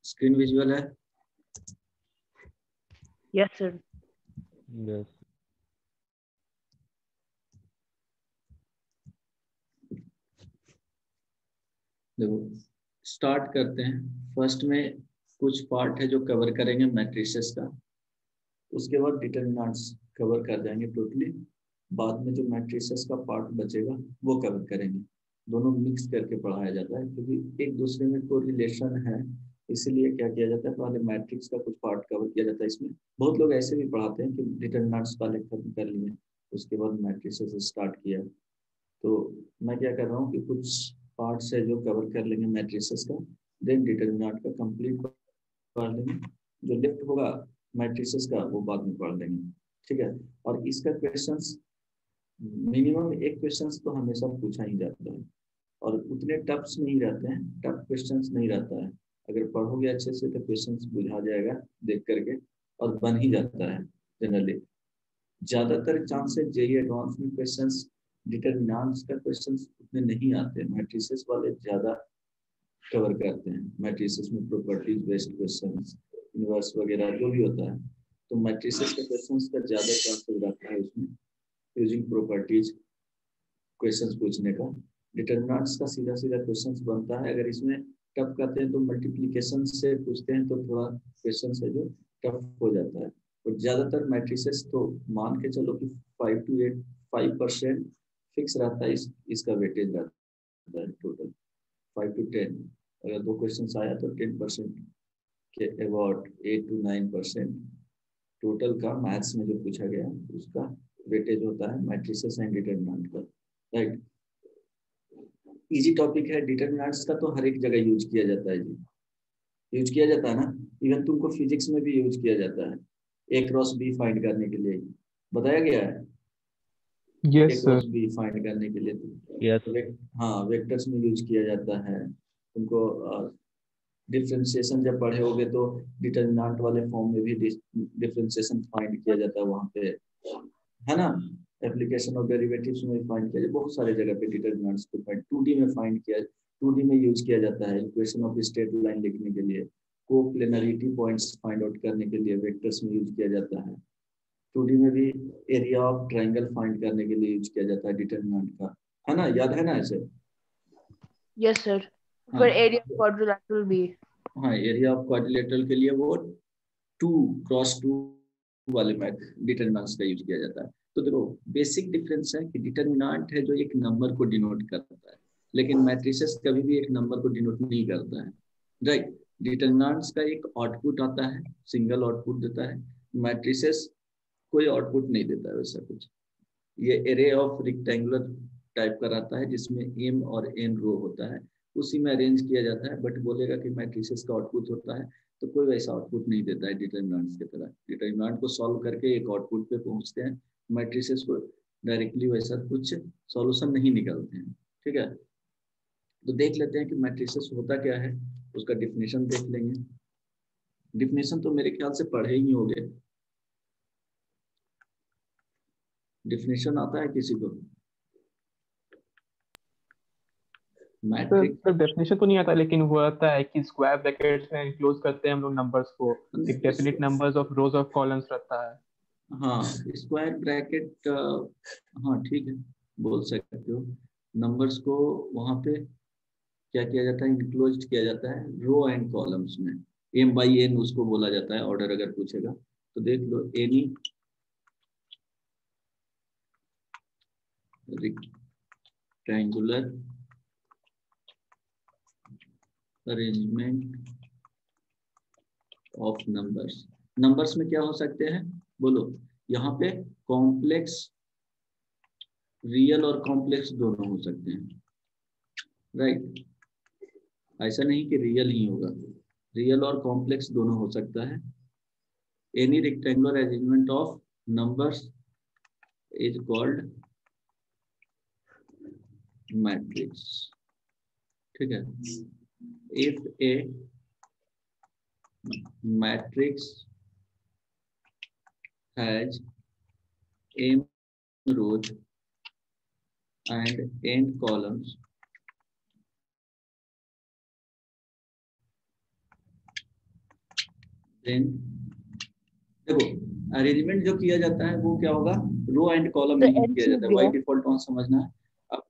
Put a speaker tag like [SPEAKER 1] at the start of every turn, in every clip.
[SPEAKER 1] Screen visual है?
[SPEAKER 2] Yes sir.
[SPEAKER 3] Yes.
[SPEAKER 1] देखो start करते हैं। फर्स्ट में कुछ पार्ट है जो कवर करेंगे मैट्रिसेस का, उसके बाद डिटरमिनेंट्स कवर कर जाएंगे टोटली। बाद में जो मैट्रिसेस का पार्ट बचेगा वो कवर करेंगे। दोनों मिक्स करके पढ़ाया जाता है क्योंकि एक दूसरे में कोई रिलेशन है, इसीलिए क्या किया जाता है, पहले मैट्रिक्स का कुछ पार्ट कवर किया जाता है। इसमें बहुत लोग ऐसे भी पढ़ाते हैं कि डिटरमिनेंट्स पहले खत्म कर लिए, उसके बाद मैट्रिसेस स्टार्ट किया। तो मैं क्या कर रहा हूँ कि कुछ पार्ट्स है जो कवर कर लेंगे मैट्रिसेस का, देन डिटरमिनेंट का कंप्लीट पढ़ लेंगे। जो लेफ्ट होगा मैट्रिसेस का वो बाद में पढ़ लेंगे, ठीक है। और इसका क्वेश्चंस मिनिमम एक क्वेश्चंस तो हमेशा पूछा ही जाता है, और उतने टफ्स नहीं रहते हैं, टफ क्वेश्चंस नहीं रहता है। अगर पढ़ोगे अच्छे से तो क्वेश्चंस बुझा जाएगा देख करके, और बन ही जाता है जनरली। ज्यादातर चांसेस जेईई एडवांस में क्वेश्चंस डिटरमिनेंट्स का क्वेश्चंस उतने नहीं आते, मैट्रिसेस वाले ज्यादा कवर करते हैं। मैट्रिसेस में प्रॉपर्टीज बेस्ड क्वेश्चंस, इनवर्स वगैरह जो भी होता है, तो मैट्रिसेस के क्वेश्चंस का ज्यादा चांसेस रहता है उसमें यूजिंग प्रॉपर्टीज क्वेश्चंस पूछने का। डिटरमिनेंट्स का सीधा सीधा क्वेश्चंस बनता है। अगर इसमें टफ करते हैं तो मल्टीप्लिकेशन से पूछते हैं तो थोड़ा क्वेश्चन है जो टफ हो जाता है। और ज्यादातर मैट्रिसेस तो मान के चलो कि 5% फिक्स रहता है, इसका वेटेज रहता है टोटल 5 to 10। अगर 2 क्वेश्चन आया तो 10% के अबाउट 8 to 9% टोटल का मैथ्स में जो पूछा गया उसका वेटेज होता है मैट्रिसेस एंड डिटरमिनेंट का, राइट। इजी टॉपिक है। डिटरमिनेंट्स का तो हर एक जगह यूज किया जाता है जी, यूज किया जाता है ना। इवन तुमको फिजिक्स में भी यूज किया जाता है, ए क्रॉस बी फाइंड करने के लिए बताया गया है।
[SPEAKER 3] Yes sir.
[SPEAKER 1] Cross B find करने के लिए
[SPEAKER 3] यस।
[SPEAKER 1] हाँ वेक्टर्स में यूज किया जाता है। तुमको डिफरेंशिएशन जब पढ़े होगे तो डिटरमिनेंट वाले फॉर्म में भी डिफरेंशिएशन फाइंड किया जाता है वहाँ पे, है ना। एप्लीकेशन ऑफ डेरिवेटिव्स में फाइंड किया जाए, बहुत सारे जगह पे डिटरमिनेंट्स को फाइंड 2D में फाइंड किया, 2D में यूज किया जाता है इक्वेशन ऑफ स्ट्रेट लाइन लिखने के लिए, कोप्लेनरिटी पॉइंट्स फाइंड आउट करने के लिए वेक्टर्स में यूज किया जाता है। 2D में भी एरिया ऑफ ट्रायंगल फाइंड करने के लिए यूज किया जाता है डिटरमिनेंट का, है ना, याद है ना ऐसे।
[SPEAKER 2] Yes sir.
[SPEAKER 1] हाँ
[SPEAKER 2] फिर एरिया क्वाड्रिलेटरल भी।
[SPEAKER 1] हाँ, एरिया ऑफ क्वाड्रिलेटरल के लिए वो 2x2 वाले मैथ डिटरमिनेंट्स का यूज किया जाता है। तो देखो बेसिक डिफरेंस है कि डिटरमिनेंट है जो एक नंबर को डिनोट करता है, लेकिन मैट्रिसेस कभी भी एक नंबर को डिनोट नहीं करता है, राइट। डिटरमिनेंट्स का एक आउटपुट आता है, सिंगल आउटपुट देता है। मैट्रिसेस कोई आउटपुट नहीं देता है वैसा कुछ। ये एरे ऑफ रेक्टेंगुलर टाइप का रहता है जिसमें m और n रो होता है, उसी में अरेंज किया जाता है। बट बोलेगा कि मैट्रिसेस का आउटपुट होता है तो कोई वैसा आउटपुट नहीं देता है डिटरमिनेंट्स की तरह। डिटरमिनेंट को सॉल्व करके एक आउटपुट पे पहुंचते हैं, मैट्रिसेस को डायरेक्टली वैसा कुछ सॉल्यूशन नहीं निकलते हैं, ठीक है। तो देख लेते हैं कि मैट्रिसेस होता क्या है, उसका डिफिनेशन देख लेंगे। डिफिनेशन तो मेरे ख्याल से पढ़े ही होंगे। डिफिनेशन आता है किसी को? मैट्रिक्स
[SPEAKER 3] सर डेफिनेशन तो नहीं आता, लेकिन वो आता है कि स्क्वायर ब्रैकेट्स में इनक्लोज करते हैं हम लोग नंबर्स को, एक definite numbers of rose of columns रहता है।
[SPEAKER 1] हाँ स्क्वायर ब्रैकेट, हाँ ठीक है, बोल सकते हो। नंबर्स को वहाँ पे क्या किया जाता है, इनक्लोज किया जाता है रो एंड कॉलम्स में। m/n उसको बोला जाता है, ऑर्डर अगर पूछेगा तो देख लो, any rectangular arrangement of numbers. Numbers में क्या हो सकते हैं बोलो, यहाँ पे कॉम्प्लेक्स, रियल और कॉम्प्लेक्स दोनों हो सकते हैं, राइट। ऐसा नहीं कि रियल ही होगा, रियल और कॉम्प्लेक्स दोनों हो सकता है। Any rectangular arrangement of numbers is called matrix, ठीक है। If a matrix has m rows and n columns, देन देखो अरेंजमेंट जो किया जाता है वो क्या होगा, रो एंड कॉलम
[SPEAKER 2] तो
[SPEAKER 1] में ही
[SPEAKER 2] n
[SPEAKER 1] किया
[SPEAKER 2] should
[SPEAKER 1] जाता है,
[SPEAKER 2] be
[SPEAKER 1] बाई
[SPEAKER 2] a
[SPEAKER 1] डिफॉल्ट कौन समझना है अब,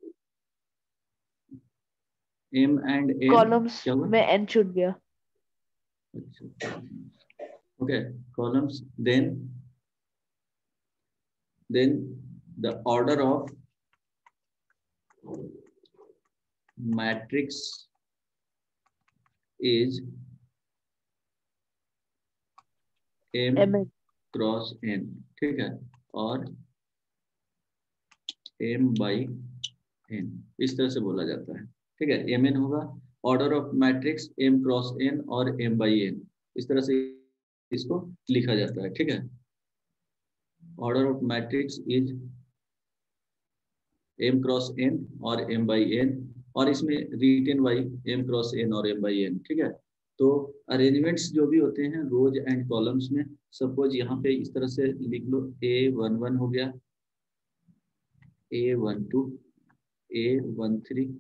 [SPEAKER 1] एम एंड एन
[SPEAKER 2] columns
[SPEAKER 1] क्या हुआ,
[SPEAKER 2] में n should be a
[SPEAKER 1] अच्छा okay columns, then the order of matrix is m
[SPEAKER 2] mn
[SPEAKER 1] cross n, ठीक है, और m बाई n इस तरह से बोला जाता है, ठीक है, mn होगा order of matrix m cross n और m बाई n, इस तरह से इसको लिखा जाता है, ठीक है, order of matrix is m cross n और m बाई n, और इसमें written by m cross n और m बाई n, ठीक है। तो अरेंजमेंट्स जो भी होते हैं रोज एंड कॉलम्स में, सपोज यहाँ पे इस तरह से लिख लो, A11 हो गया, A12, A13,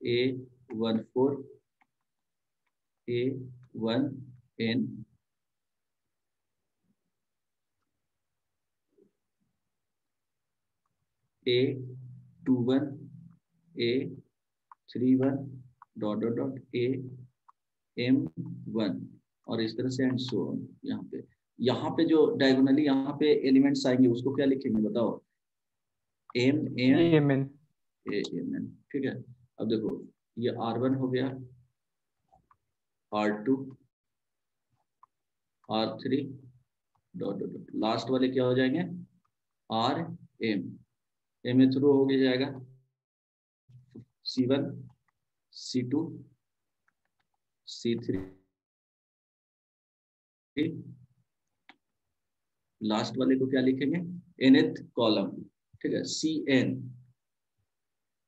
[SPEAKER 1] A14, A1n, A21, A31 dot dot dot AM1, और इस तरह से एंड सो ऑन। यहाँ पे जो डायगोनली यहाँ पे एलिमेंट्स आएंगे उसको क्या लिखेंगे बताओ,
[SPEAKER 3] एमएन,
[SPEAKER 1] ठीक है। अब देखो ये R1 हो गया, R2, R3 dot dot dot, last वाले क्या हो जाएंगे, RM, M थ्रू हो गया जाएगा C1, C2, C3, लास्ट वाले को क्या लिखेंगे, nth कॉलम, ठीक है, Cn,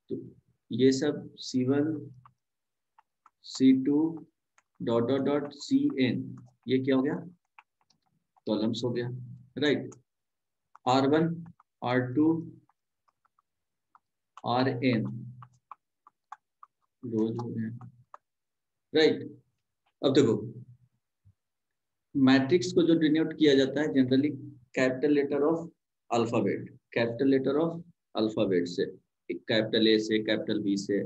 [SPEAKER 1] तो ये सब C1, C2 dot dot dot Cn, ये क्या हो गया, कॉलम्स हो गया, राइट, R1, R2, Rn रोज हो गया, राइट। अब देखो मैट्रिक्स को जो डिनोट किया जाता है generally capital letter of alphabet, capital letter of alphabet से, कैपिटल ए से, कैपिटल बी से,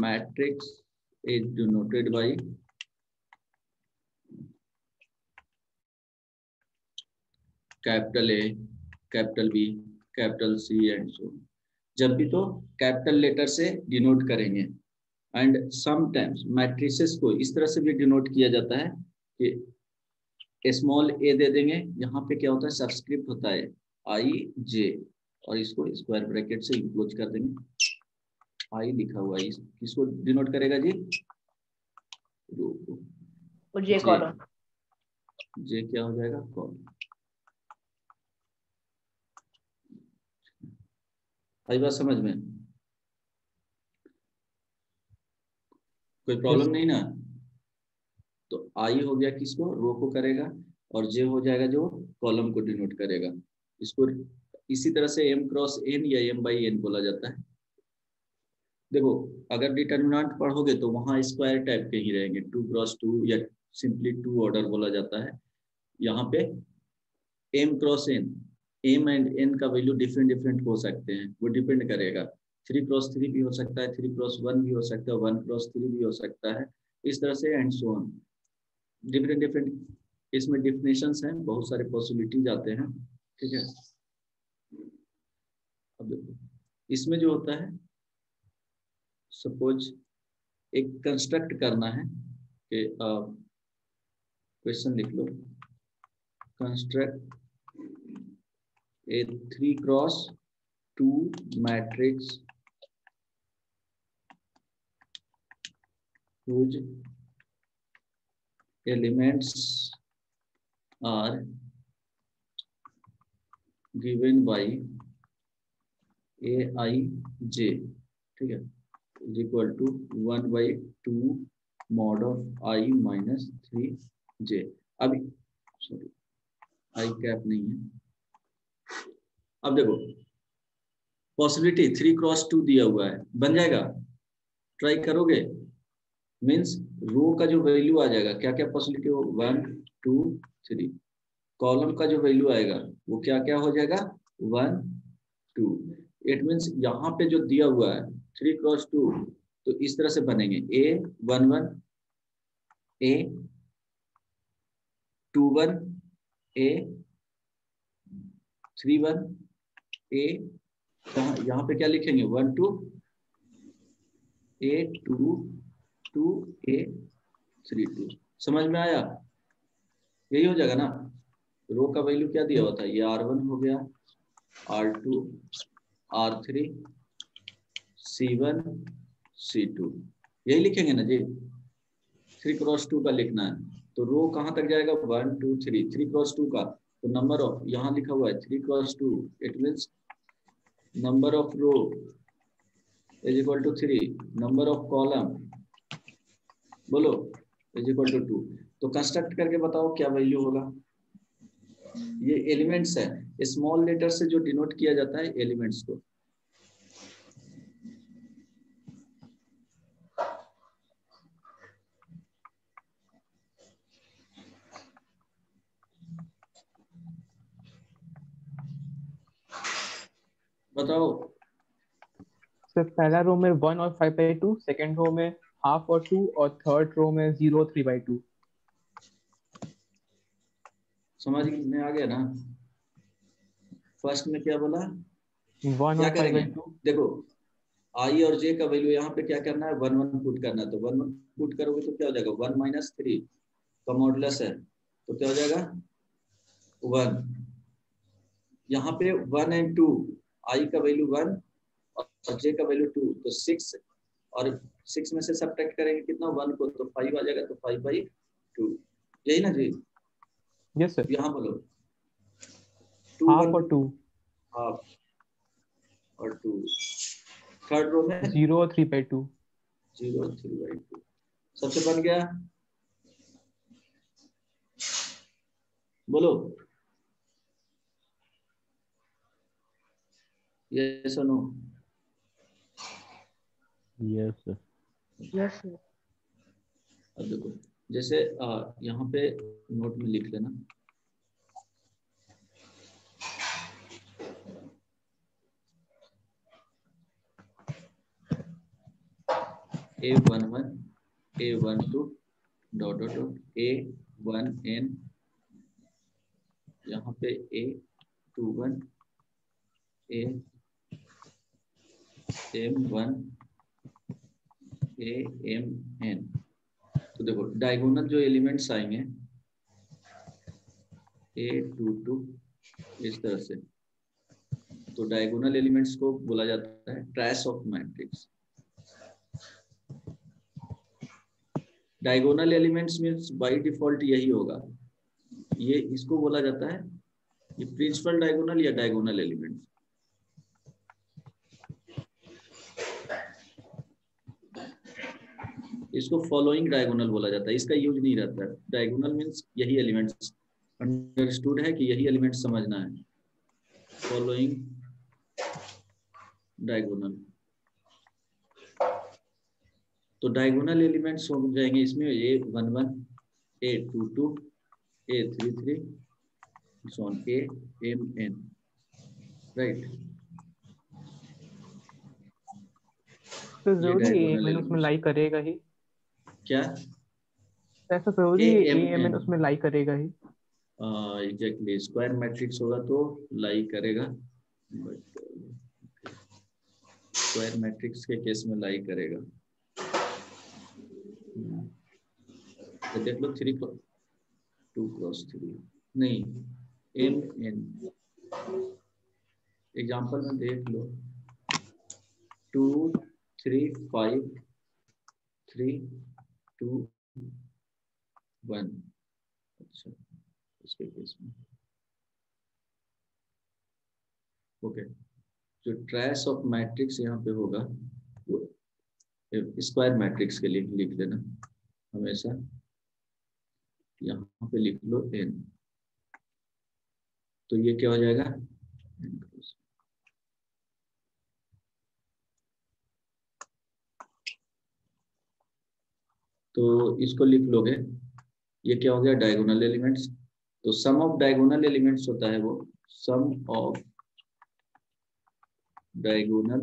[SPEAKER 1] matrix is denoted by capital A, capital B, capital C and so, जब भी तो कैपिटल लेटर से डिनोट करेंगे। एंड समटाइम्स मैट्रिसेस को इस तरह से भी डिनोट किया जाता है कि स्मॉल ए दे देंगे, यहाँ पे क्या होता है सबस्क्रिप्ट होता है IJ, और इसको स्क्वायर ब्रैकेट से इंक्लोज कर देंगे, आई लिखा हुआ है, किसको डिनोट करेगा जी,
[SPEAKER 2] J column,
[SPEAKER 1] जे क्या हो जाएगा कॉलम। आई बात समझ में, कोई प्रॉब्लम नहीं ना, तो आई हो गया किसको, रो को करेगा, और जे हो जाएगा जो कॉलम को डिनोट करेगा, इसको इसी तरह से m क्रॉस n या m बाई n बोला जाता है। देखो अगर डिटर्मिनेंट पढ़ोगे तो वहां स्क्वायर टाइप के ही रहेंगे, 2 क्रॉस 2 या सिंपली 2 ऑर्डर बोला जाता है। यहाँ पे m cross n, m and n का वैल्यू डिफरेंट डिफरेंट हो सकते हैं, वो डिपेंड करेगा, 3 क्रॉस 3 भी हो सकता है, 3 क्रॉस 1 भी हो सकता है, 1 क्रॉस 3 भी हो सकता है, इस तरह से and so on, different different इसमें डिफिनेशंस हैं, बहुत सारे पॉसिबिलिटीज आते हैं, ठीक है। अब देखो इसमें जो होता है, सपोज एक कंस्ट्रक्ट करना है कि क्वेश्चन लिख लो, construct a 3 cross 2 matrix whose elements are given by aij, ठीक है, is equal to 1/2 mod of I minus 3j। अभी सॉरी आई कैप नहीं है। अब देखो पॉसिबिलिटी 3 क्रॉस 2 दिया हुआ है, बन जाएगा, ट्राई करोगे, मीन्स रो का जो वैल्यू आ जाएगा, क्या क्या पॉसिबिलिटी हो, 1 2 3। कॉलम का जो वैल्यू आएगा वो क्या क्या हो जाएगा, 1 2। इट मीन्स यहाँ पे जो दिया हुआ है 3 क्रॉस 2, तो इस तरह से बनेंगे, A 1 1 A 2 1 A 3 1 A। यहाँ पे क्या लिखेंगे, 1 2 A 2 2 A 3 2। समझ में आया, यही हो जाएगा ना। रो का वैल्यू क्या दिया हुआ था, ये R1 हो गया, R2 R3 C1 C2, यही लिखेंगे ना जी। 3 क्रॉस 2 का लिखना है, तो रो कहाँ तक जाएगा, 1 2 3। 3 क्रॉस 2 का तो नंबर ऑफ, यहाँ लिखा हुआ है 3 cross 2, it means number of row is equal to 3, number of column बोलो इज इक्वल टू 2। तो कंस्ट्रक्ट करके बताओ क्या वैल्यू होगा। ये एलिमेंट्स है, स्मॉल लेटर से जो डिनोट किया जाता है एलिमेंट्स को। बताओ।
[SPEAKER 3] सर पहला रो में 1 और 5/2, सेकंड रो में हाफ और 2, और थर्ड रो में 0 3/2।
[SPEAKER 1] समझ में आ गया ना। फर्स्ट में क्या बोला,
[SPEAKER 3] 1
[SPEAKER 1] क्या
[SPEAKER 3] और
[SPEAKER 1] करेंगे,
[SPEAKER 3] 5/2।
[SPEAKER 1] देखो आई और जे का वैल्यू यहाँ पे क्या करना है, 1 1 पुट करना है। तो 1 1 पुट करोगे तो क्या हो जाएगा, 1 माइनस 3 का मॉडुलस है, तो क्या हो जाएगा 1। यहाँ पे 1 एंड 2, आई का वैल्यू 1 और जे का वैल्यू 2, तो 6, और 6 में से सब्ट्रैक्ट करेंगे कितना, 1 को, तो 5 आ जाएगा, तो 5/2, यही ना जी।
[SPEAKER 3] Yes sir.
[SPEAKER 1] यहाँ बोलो 2
[SPEAKER 3] हाफ
[SPEAKER 1] 1
[SPEAKER 3] और 2,
[SPEAKER 1] हाफ और 2। थर्ड रो में
[SPEAKER 3] 0 और 3/2।
[SPEAKER 1] 0 3/2, सबसे बन गया, बोलो ये सुनो।
[SPEAKER 4] Yes sir.
[SPEAKER 2] Yes sir.
[SPEAKER 1] अब देखो जैसे यहाँ पे नोट में लिख लेना, A11 A12 dot dot dot A1N, यहाँ पे A21 AM1 AMN। तो देखो डायगोनल जो एलिमेंट्स आएंगे A22 इस तरह से, तो डायगोनल एलिमेंट्स को बोला जाता है trace of matrix. Diagonal elements means by default यही होगा, ये इसको बोला जाता है, ये प्रिंसिपल डायगोनल या डायगोनल एलिमेंट्स। इसको फॉलोइंग डायगोनल बोला जाता है, इसका यूज नहीं रहता है। डायगोनल मींस यही एलिमेंट्स, अंडरस्टूड है कि यही एलिमेंट्स समझना है, फॉलोइंग डायगोनल। तो डायगोनल एलिमेंट्स हो जाएंगे इसमें A11 A22 A33 so on AMN, right.
[SPEAKER 3] तो
[SPEAKER 1] ये
[SPEAKER 3] जरूरी
[SPEAKER 1] डायगोनल
[SPEAKER 3] AMN उसमें
[SPEAKER 1] एलिमेंट्स
[SPEAKER 3] लाई करेगा ही,
[SPEAKER 1] क्या,
[SPEAKER 3] ऐसा जरूरी AMN
[SPEAKER 1] AMN
[SPEAKER 3] उसमें लाई करेगा ही।
[SPEAKER 1] एग्जैक्टली, स्क्वायर मैट्रिक्स होगा तो लाई करेगा, बट स्क्वायर मैट्रिक्स के केस में लाई करेगा। तो देख लो 3 2 क्रॉस 3 नहीं, MN एग्जाम्पल में देख लो, 2 3 5 3 2 1। अच्छा इसके केस में ओके, जो ट्रेस ऑफ मैट्रिक्स यहाँ पे होगा वो स्क्वायर मैट्रिक्स के लिए लिख लेना हमेशा, यहाँ पे लिख लो n, तो ये क्या हो जाएगा, तो इसको लिख लोगे, ये क्या हो गया, डायगोनल एलिमेंट्स। तो सम ऑफ डायगोनल एलिमेंट्स होता है वो sum of diagonal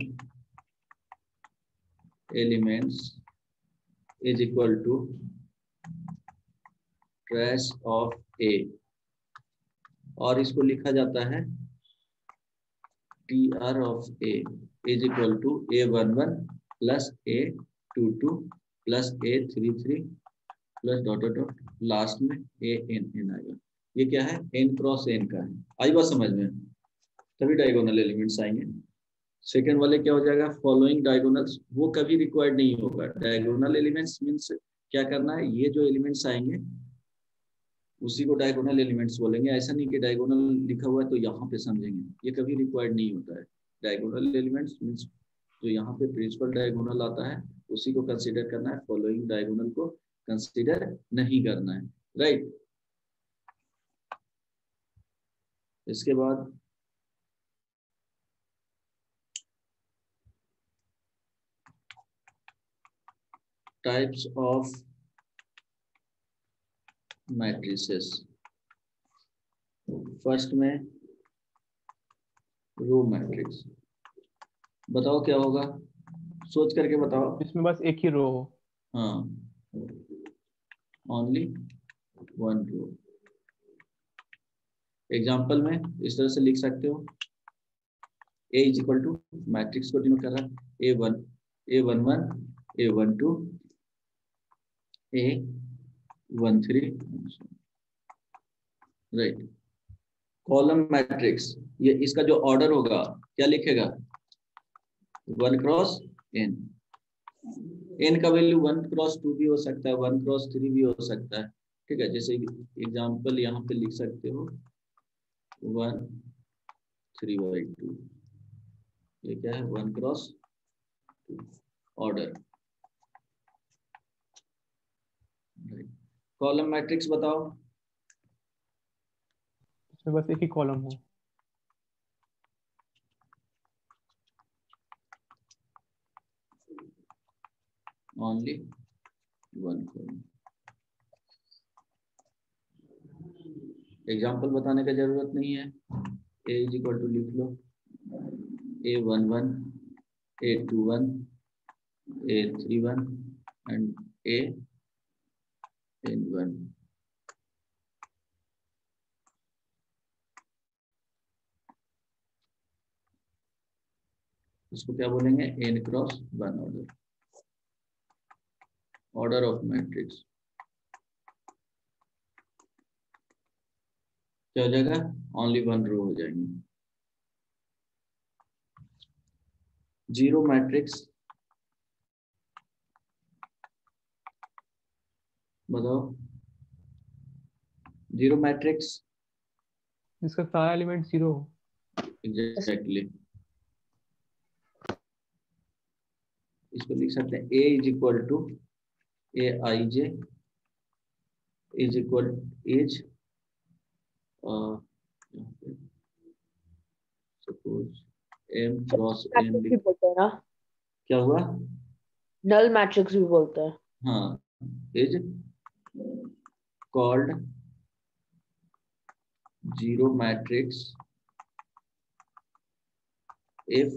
[SPEAKER 1] elements is equal to trace of a, और इसको लिखा जाता है TR of A is equal to A11 plus A22 plus A33 plus dot dot dot last में AN आएगा। ये क्या है, n क्रॉस n का है। आई बात समझ में, तभी डायगोनल एलिमेंट्स आएंगे। सेकेंड वाले क्या हो जाएगा, फॉलोइंग डायगोनल्स, वो कभी रिक्वायर्ड नहीं होगा। डायगोनल एलिमेंट्स मीन्स क्या करना है, ये जो एलिमेंट्स आएंगे उसी को डायगोनल एलिमेंट्स बोलेंगे। ऐसा नहीं कि डायगोनल लिखा हुआ है तो यहाँ पे समझेंगे, ये कभी रिक्वायर्ड नहीं होता है। डायगोनल एलिमेंट्स मीन्स जो यहाँ पे प्रिंसिपल डायगोनल आता है उसी को कंसीडर करना है, फॉलोइंग डायगोनल को कंसीडर नहीं करना है, राइट। इसके बाद टाइप्स ऑफ मैट्रिसेस। फर्स्ट में रो मैट्रिक्स, बताओ क्या होगा, सोच करके बताओ।
[SPEAKER 3] इसमें बस एक ही रो हो।
[SPEAKER 1] हाँ, ओनली वन रो। एग्जाम्पल में इस तरह से लिख सकते हो, ए इज इक्वल टू, मैट्रिक्स को डिनोट कर रहा है A1 A11 A12 A13, right. Column matrix, ये इसका जो ऑर्डर होगा क्या लिखेगा, 1 क्रॉस n। n का वैल्यू 1 क्रॉस 2 भी हो सकता है, 1 क्रॉस 3 भी हो सकता है, ठीक है। जैसे एग्जाम्पल यहाँ पे लिख सकते हो 1 3/2, ये क्या है, 1 क्रॉस 2 ऑर्डर। कॉलम मैट्रिक्स बताओ,
[SPEAKER 3] इसमें बस एक ही कॉलम हो।
[SPEAKER 1] Only one column. एग्जाम्पल बताने का जरूरत नहीं है, ए इज इक्वल टू लिख लो A11 A21 A31 and AN1। इसको क्या बोलेंगे, n cross 1 order, order of matrix. क्या हो जाएगा, ओनली वन रो हो जाएंगे। जीरो मैट्रिक्स बताओ, जीरो मैट्रिक्स
[SPEAKER 3] जिसका सारा एलिमेंट जीरो हो।
[SPEAKER 1] एग्जैक्टली, इसको लिख सकते हैं A is equal to AIJ is equal as, suppose M cross M
[SPEAKER 2] matrix भी बोलते हैं ना,
[SPEAKER 1] क्या हुआ,
[SPEAKER 2] नल मैट्रिक्स भी बोलते हैं।
[SPEAKER 1] हाँ, is called zero matrix if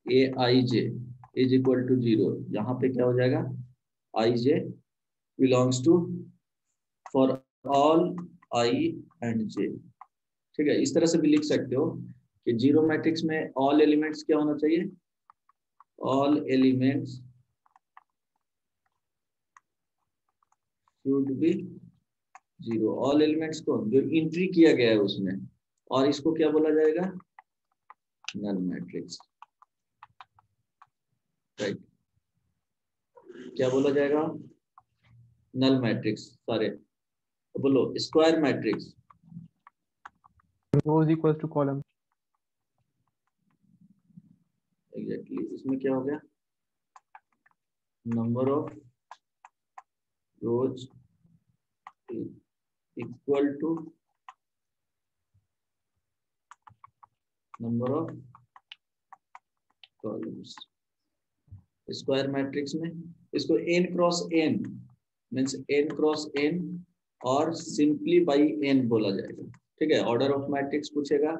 [SPEAKER 1] AIJ is equal to 0। यहाँ पे क्या हो जाएगा, IJ belongs to for all I and J, ठीक है। इस तरह से भी लिख सकते हो कि जीरो मैट्रिक्स में ऑल एलिमेंट्स क्या होना चाहिए, all elements should be zero. All elements को जो एंट्री किया गया है उसमें, और इसको क्या बोला जाएगा, नल मैट्रिक्स, राइट। क्या बोला जाएगा, नल मैट्रिक्स सारे। बोलो square matrix,
[SPEAKER 3] row is equal to column.
[SPEAKER 1] Exactly, इसमें क्या हो गया, number of rows equal to number of columns. Square matrix में इसको n cross n means n cross n और सिंपली बाई n बोला जाएगा। ठीक है, ऑर्डर ऑफ मैट्रिक्स पूछेगा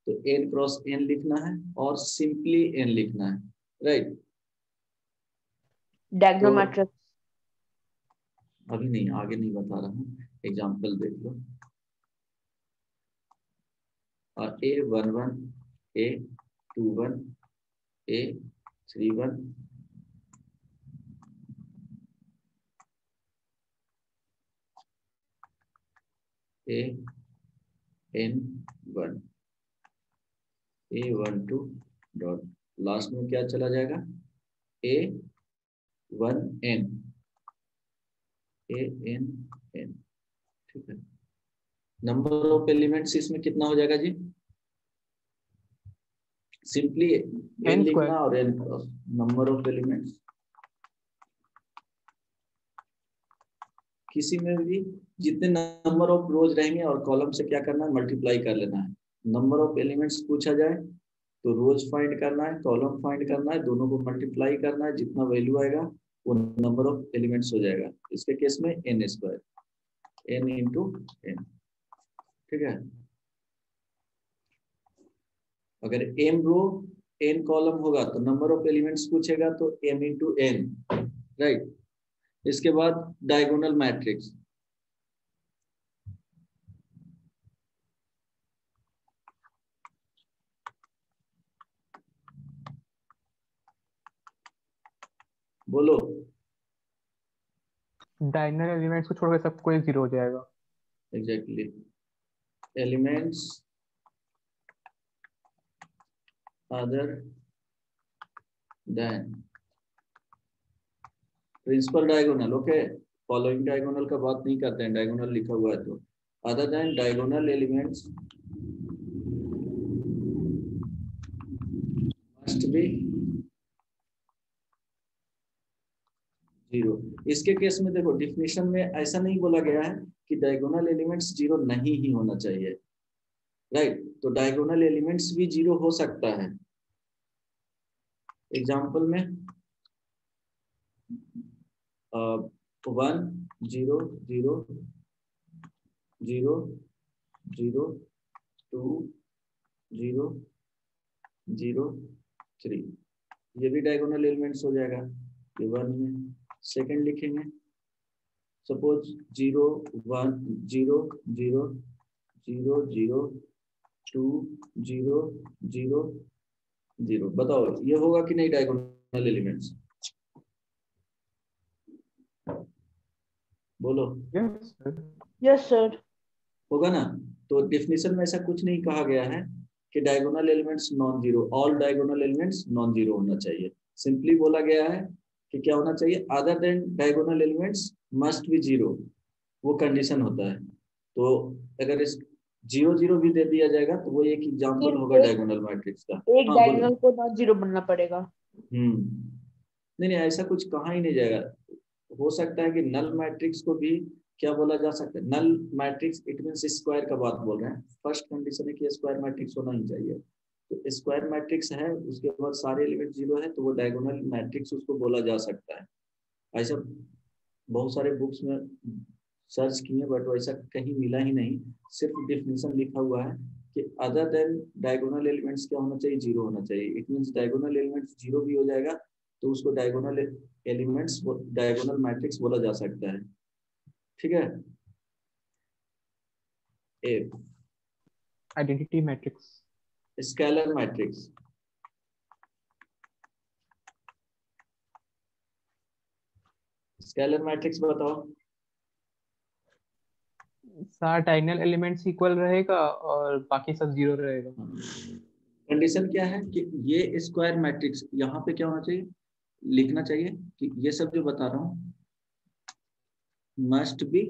[SPEAKER 1] तो n क्रॉस n लिखना है और सिंपली n लिखना है, राइट।
[SPEAKER 2] डायगोनल
[SPEAKER 1] तो
[SPEAKER 2] मैट्रिक्स
[SPEAKER 1] अभी नहीं, आगे नहीं बता रहा हूँ, एग्जाम्पल देख लो। A11 A21 A31 AN1 A12 dot last में क्या चला जाएगा, A1N ANN। ठीक है, नंबर ऑफ एलिमेंट्स इसमें कितना हो जाएगा जी, सिंपली n
[SPEAKER 3] n
[SPEAKER 1] लिखना
[SPEAKER 3] स्क्वायर।
[SPEAKER 1] और n cross number of elements. किसी में भी जितने नंबर ऑफ रोज रहेंगे और कॉलम से क्या करना है, मल्टीप्लाई कर लेना है। नंबर ऑफ एलिमेंट्स पूछा जाए तो रोज फाइंड करना है, कॉलम फाइंड करना है, दोनों को मल्टीप्लाई करना है, जितना वैल्यू आएगा वो नंबर ऑफ एलिमेंट्स हो जाएगा। इसके केस में n square n into n। ठीक है, अगर m रो n कॉलम होगा तो नंबर ऑफ एलिमेंट्स पूछेगा तो m इंटू n, राइट। इसके बाद डायगोनल मैट्रिक्स। बोलो।
[SPEAKER 3] डायगोनल एलिमेंट्स को छोड़कर सब कोई जीरो हो जाएगा।
[SPEAKER 1] Exactly, elements other than principal diagonal. Okay, following diagonal का बात नहीं करते हैं, डायगोनल लिखा हुआ है तो other than diagonal elements must be zero. इसके केस में देखो डिफिनेशन में ऐसा नहीं बोला गया है कि डायगोनल एलिमेंट्स जीरो नहीं ही होना चाहिए, राइट। तो डायगोनल एलिमेंट्स भी जीरो हो सकता है। एग्जाम्पल में 1 0 0 0 0 2 0 0 3, ये भी डायगोनल एलिमेंट्स हो जाएगा। ये 1 में सेकंड लिखेंगे, सपोज 0 1 0 0 0 0 2 0 0 0। बताओ ये होगा कि नहीं डायगोनल एलिमेंट्स, बोलो।
[SPEAKER 3] Yes
[SPEAKER 2] yes sir.
[SPEAKER 1] होगा ना। तो डेफिनेशन में ऐसा कुछ नहीं कहा गया है कि diagonal elements non zero, all diagonal elements non zero होना चाहिए। सिंपली बोला गया है कि क्या होना चाहिए, other than diagonal elements must be zero, वो कंडीशन होता है। तो अगर इस 0 0 भी दे दिया जाएगा तो वो एक एग्जांपल होगा
[SPEAKER 2] एक
[SPEAKER 1] डायगोनल मैट्रिक्स का।
[SPEAKER 2] एक
[SPEAKER 1] हाँ बोलो।
[SPEAKER 2] डायगोनल को नॉन जीरो बनना पड़ेगा।
[SPEAKER 1] नहीं नहीं, ऐसा कुछ कहा ही नहीं जाएगा। हो सकता है कि नल मैट्रिक्स को भी क्या बोला जा सकता है, null matrix it means square का बात बोल रहे हैं। फर्स्ट कंडीशन है कि स्क्वायर मैट्रिक्स होना ही चाहिए। तो स्क्वायर मैट्रिक्स है, उसके बाद सारे एलिमेंट जीरो है तो वो डायगोनल मैट्रिक्स उसको बोला जा सकता है। ऐसा बहुत सारे बुक्स में सर्च किए बट वैसा कहीं मिला ही नहीं। सिर्फ डेफिनेशन लिखा हुआ है कि अदर देन डायगोनल एलिमेंट्स क्या होना चाहिए, जीरो होना चाहिए। It means diagonal elements zero भी हो जाएगा तो उसको डायगोनल एलिमेंट्स डायगोनल मैट्रिक्स बोला जा सकता है। ठीक है। A
[SPEAKER 3] identity matrix.
[SPEAKER 1] Scalar matrix. Scalar matrix बताओ।
[SPEAKER 3] सारा डायगोनल एलिमेंट्स इक्वल रहेगा और बाकी सब जीरो रहेगा।
[SPEAKER 1] कंडीशन क्या है कि ये स्क्वायर मैट्रिक्स यहाँ पे क्या होना चाहिए, लिखना चाहिए कि ये सब जो बता रहा हूँ must be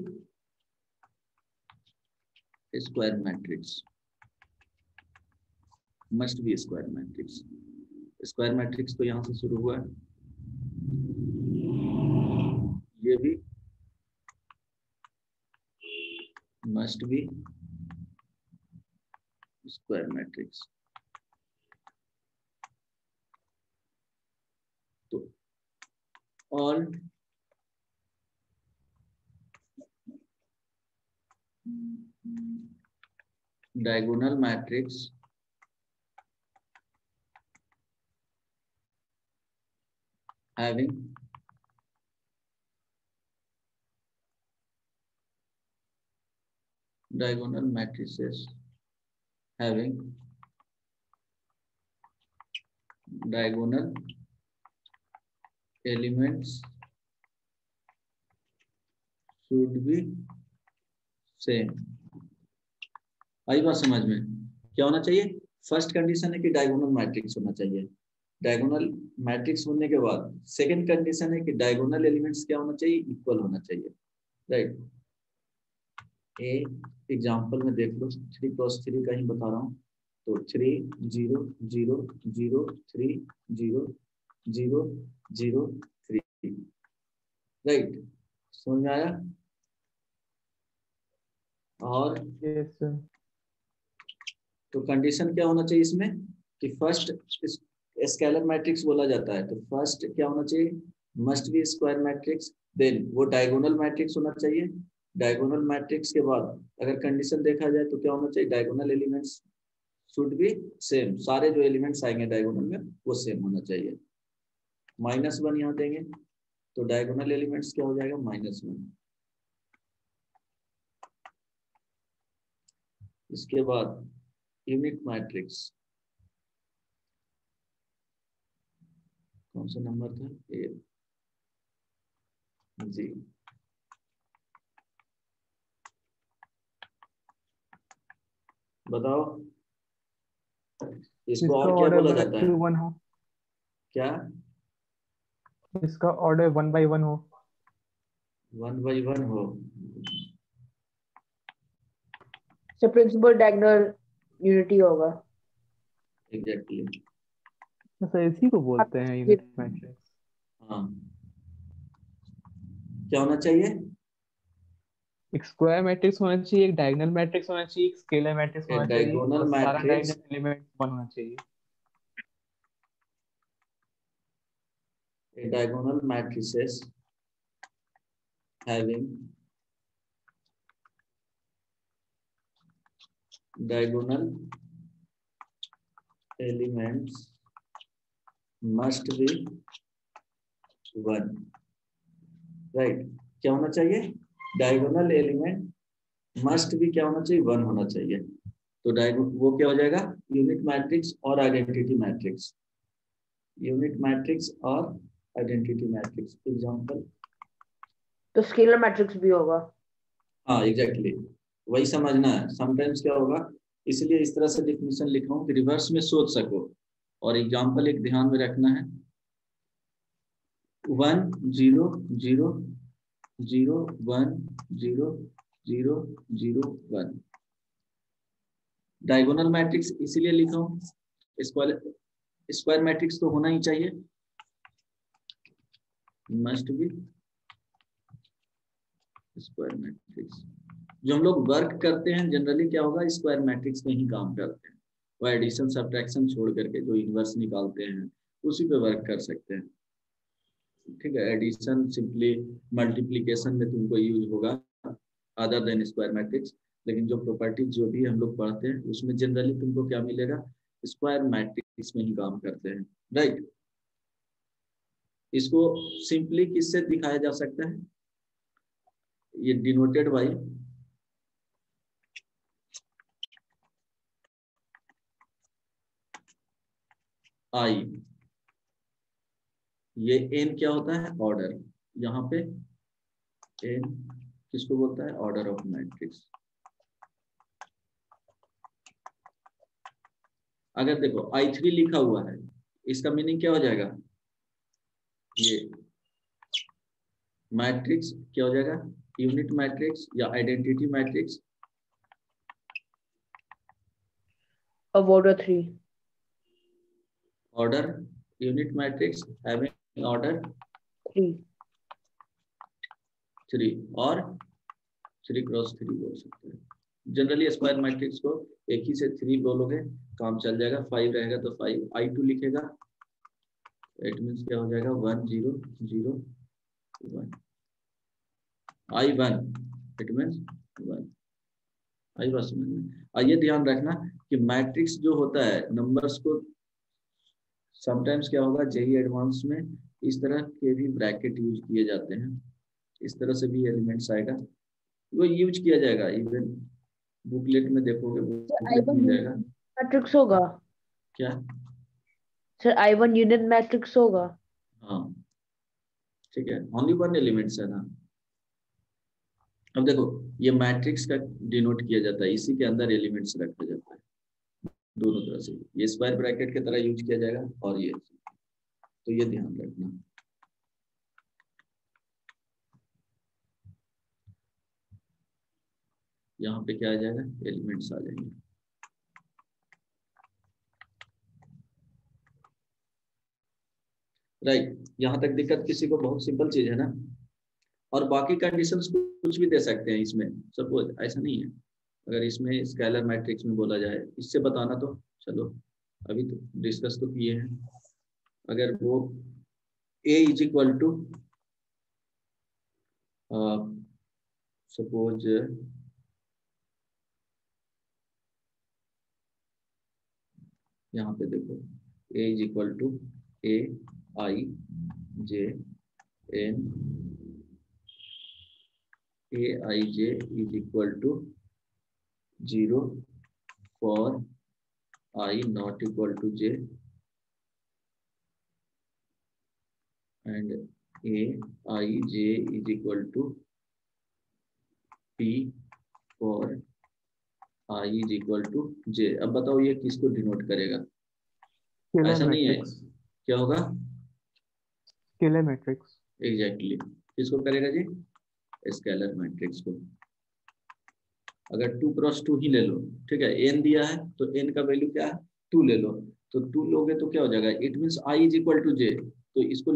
[SPEAKER 1] square matrix, must be square matrix. Square matrix तो यहाँ से शुरू हुआ है, ये भी मस्ट बी स्क्वायर मैट्रिक्स। तो all diagonal matrix having diagonal matrices having diagonal elements should be same। आई बात समझ में? क्या होना चाहिए? फर्स्ट कंडीशन है कि डायगोनल मैट्रिक्स होना चाहिए। डायगोनल मैट्रिक्स होने के बाद सेकंड कंडीशन है कि डायगोनल एलिमेंट्स क्या होना चाहिए? इक्वल होना चाहिए, राइट। एग्जांपल में देख लो, 3x3 का ही बता रहा हूँ। तो 3 0 0 0 3 0 0 0 3, राइट। समझ में आया? और
[SPEAKER 3] यस सर।
[SPEAKER 1] तो कंडीशन क्या होना चाहिए इसमें कि फर्स्ट स्केलर मैट्रिक्स बोला जाता है, तो फर्स्ट क्या होना चाहिए? Must be square matrix, then वो डायगोनल मैट्रिक्स होना चाहिए। डायगोनल मैट्रिक्स के बाद अगर कंडीशन देखा जाए तो क्या होना चाहिए? Diagonal elements should be same, सारे जो एलिमेंट्स आएंगे डायगोनल में वो सेम होना चाहिए। -1 यहाँ देंगे तो डायगोनल एलिमेंट्स क्या हो जाएगा? -1। इसके बाद यूनिट मैट्रिक्स, कौन सा नंबर था? ए जी। बताओ इसको और क्या बोला जाता है?
[SPEAKER 3] 1 हो,
[SPEAKER 1] क्या?
[SPEAKER 3] इसका ऑर्डर 1 by 1 हो।
[SPEAKER 1] 1 by 1 हो।
[SPEAKER 2] So principal diagonal unity होगा।
[SPEAKER 1] एग्जैक्टली।
[SPEAKER 3] सर इसी को बोलते हैं यूनिट मैट्रिक्स।
[SPEAKER 1] हाँ, क्या होना चाहिए?
[SPEAKER 3] एक स्क्वायर मैट्रिक्स होना चाहिए, एक डायगोनल मैट्रिक्स होना चाहिए, एक स्केलर मैट्रिक्स
[SPEAKER 1] ए
[SPEAKER 3] होना चाहिए,
[SPEAKER 1] डायगोनल
[SPEAKER 3] और सारा
[SPEAKER 1] मैट्रिक्स,
[SPEAKER 3] डायगोनल एलिमेंट 1 होना चाहिए।
[SPEAKER 1] A diagonal matrices having diagonal elements must be 1, right. क्या होना चाहिए? डायगोनल एलिमेंट मस्ट भी क्या होना चाहिए? 1 होना चाहिए। तो वो क्या हो जाएगा? यूनिट मैट्रिक्स और आइडेंटिटी मैट्रिक्स। यूनिट मैट्रिक्स और आइडेंटिटी मैट्रिक्स। एग्जांपल,
[SPEAKER 2] तो स्केलर मैट्रिक्स भी होगा।
[SPEAKER 1] हाँ एग्जैक्टली, वही समझना है। समटाइम्स क्या होगा, इसलिए इस तरह से डिफिनेशन लिखा हूँ कि रिवर्स में सोच सको। और एग्जांपल एक ध्यान में रखना है, 1 0 0 0 1 0 0 0 1। डायगोनल मैट्रिक्स इसीलिए लिखा हूँ, स्क्वायर मैट्रिक्स तो होना ही चाहिए, मस्ट बी स्क्वायर मैट्रिक्स। जो हम लोग वर्क करते हैं जनरली क्या होगा? स्क्वायर मैट्रिक्स में ही काम करते हैं। वो एडिशन सब्ट्रैक्शन छोड़ करके जो इनवर्स निकालते हैं उसी पे वर्क कर सकते हैं, ठीक है। एडिशन सिंपली मल्टीप्लिकेशन में तुमको यूज होगा अदर देन स्क्वायर मैट्रिक्स, लेकिन जो प्रॉपर्टीज जो भी हम लोग पढ़ते हैं उसमें जनरली तुमको क्या मिलेगा? स्क्वायर मैट्रिक्स में ही काम करते हैं, राइट। इसको सिंपली किससे दिखाया जा सकता है? ये डिनोटेड बाय आई। ये n क्या होता है? ऑर्डर। यहाँ पे n किसको बोलता है? Order of matrix. अगर देखो I3 लिखा हुआ है, इसका मीनिंग क्या हो जाएगा? ये मैट्रिक्स क्या हो जाएगा? यूनिट मैट्रिक्स या identity matrix
[SPEAKER 2] of order 3।
[SPEAKER 1] Order, unit matrix having order 3 और 3x3 बोल सकते हैं। जनरली स्क्वायर मैट्रिक्स को एक ही से 3 बोलोगे काम चल जाएगा। 5 रहेगा तो 5 I2 लिखेगा, इट मींस क्या हो जाएगा? 1 0 0 1 I1, इट मींस 1। आई बात समझ में? और ये ध्यान रखना कि मैट्रिक्स जो होता है नंबर्स को समटाइम्स क्या होगा जेई एडवांस में इस तरह के भी ब्रैकेट यूज किए जाते हैं, इस तरह से भी एलिमेंट्स आएगा, वो यूज किया जाएगा। इवन बुकलेट में देखोगे, बुकलेट
[SPEAKER 2] I1
[SPEAKER 1] मिल
[SPEAKER 2] यूनिट
[SPEAKER 1] जाएगा।
[SPEAKER 2] मैट्रिक्स होगा
[SPEAKER 1] क्या?
[SPEAKER 2] सर, I1 यूनिट मैट्रिक्स होगा।
[SPEAKER 1] हाँ ठीक है, ओनली वन एलिमेंट्स है ना। अब देखो ये मैट्रिक्स का डिनोट किया जाता है, इसी के अंदर एलिमेंट्स रखा जाता है दोनों तरह से, ये स्क्वायर ब्रैकेट की तरह यूज किया जाएगा और ये, तो ये ध्यान रखना। यहाँ पे क्या आ जाएगा, एलिमेंट्स आ जाएंगे। राइट, यहाँ तक दिक्कत किसी को? बहुत सिंपल चीज है ना। और बाकी कंडीशंस कुछ भी दे सकते हैं इसमें, सपोज ऐसा नहीं है। अगर इसमें स्केलर मैट्रिक्स में बोला जाए, इससे बताना तो चलो अभी तो डिस्कस तो किए हैं। अगर वो a is equal to suppose यहाँ पे देखो a is equal to a i j n a i j is equal to 0 for I not equal to j and a I j is equal to p for I is equal to j। अब बताओ ये किसको denote करेगा?
[SPEAKER 3] Scalar
[SPEAKER 1] ऐसा नहीं है,
[SPEAKER 3] matrix,
[SPEAKER 1] क्या होगा?
[SPEAKER 3] Scalar matrix.
[SPEAKER 1] एग्जैक्टली किसको करेगा जी? स्केलर मैट्रिक्स को। अगर 2 क्रॉस 2 ही ले लो, ठीक है, n दिया है तो n का वैल्यू क्या है, 2 ले लो, तो 2 लोगे तो क्या हो जाएगा, it means I is equal to j। तो इसको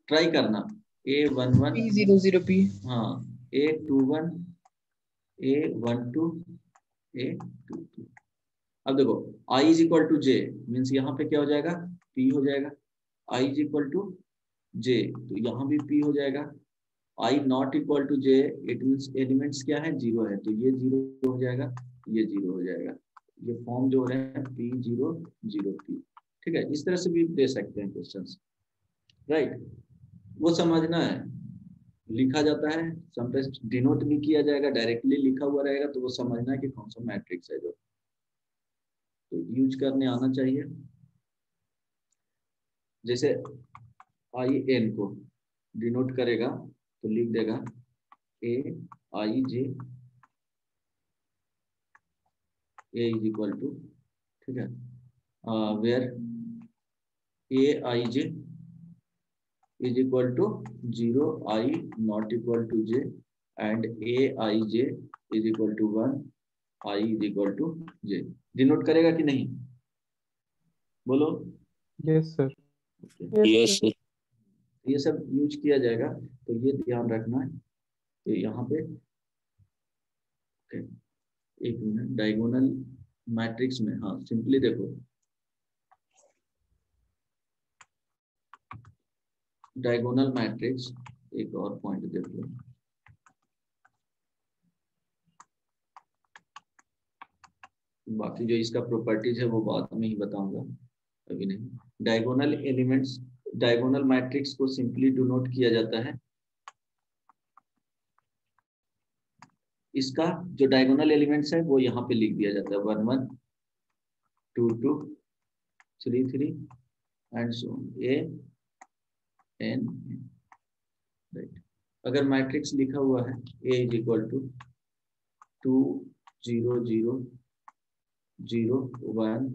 [SPEAKER 1] ट्राई करना, a11
[SPEAKER 2] P00P।
[SPEAKER 1] हाँ, a21 a12 a22। अब देखो I is equal to j means यहाँ पे क्या हो जाएगा, p हो जाएगा। I is equal to j तो यहाँ भी p हो जाएगा। I not equal to j it means elements क्या है, 0 है, तो ये 0 हो जाएगा, ये 0 हो जाएगा। ये फॉर्म जो है p0 0p, ठीक है। इस तरह से भी दे सकते हैं क्वेश्चंस, राइट। वो समझना है, लिखा जाता है समटाइम्स डिनोट भी किया जाएगा, डायरेक्टली लिखा हुआ रहेगा, तो वो समझना है कि कौन सा मैट्रिक्स है जो, तो यूज करने आना चाहिए। जैसे आई एन को डिनोट करेगा तो लिख देगा A I J A is equal to, ठीक है, where A I J is equal to 0 I not equal to j and a I j is equal to 1 I is equal to j। Denote करेगा कि नहीं, बोलो?
[SPEAKER 3] Yes sir.
[SPEAKER 2] Yes sir.
[SPEAKER 1] ये सब use किया जाएगा, तो ये ध्यान रखना है। तो यहाँ पे एक मिनट, डायगोनल मैट्रिक्स में, हाँ सिंपली देखो, डायगोनल मैट्रिक्स, एक और पॉइंट देख लो, बाकी जो इसका प्रॉपर्टीज है वो बाद में ही बताऊंगा, अभी नहीं। डायगोनल एलिमेंट्स, डायगोनल मैट्रिक्स को सिंपली डिनोट किया जाता है, इसका जो डायगोनल एलिमेंट्स है वो यहाँ पे लिख दिया जाता है 1 1 2 2 3 3 and so a n, right. अगर मैट्रिक्स लिखा हुआ है a इज इक्वल टू 2 0 0 0 1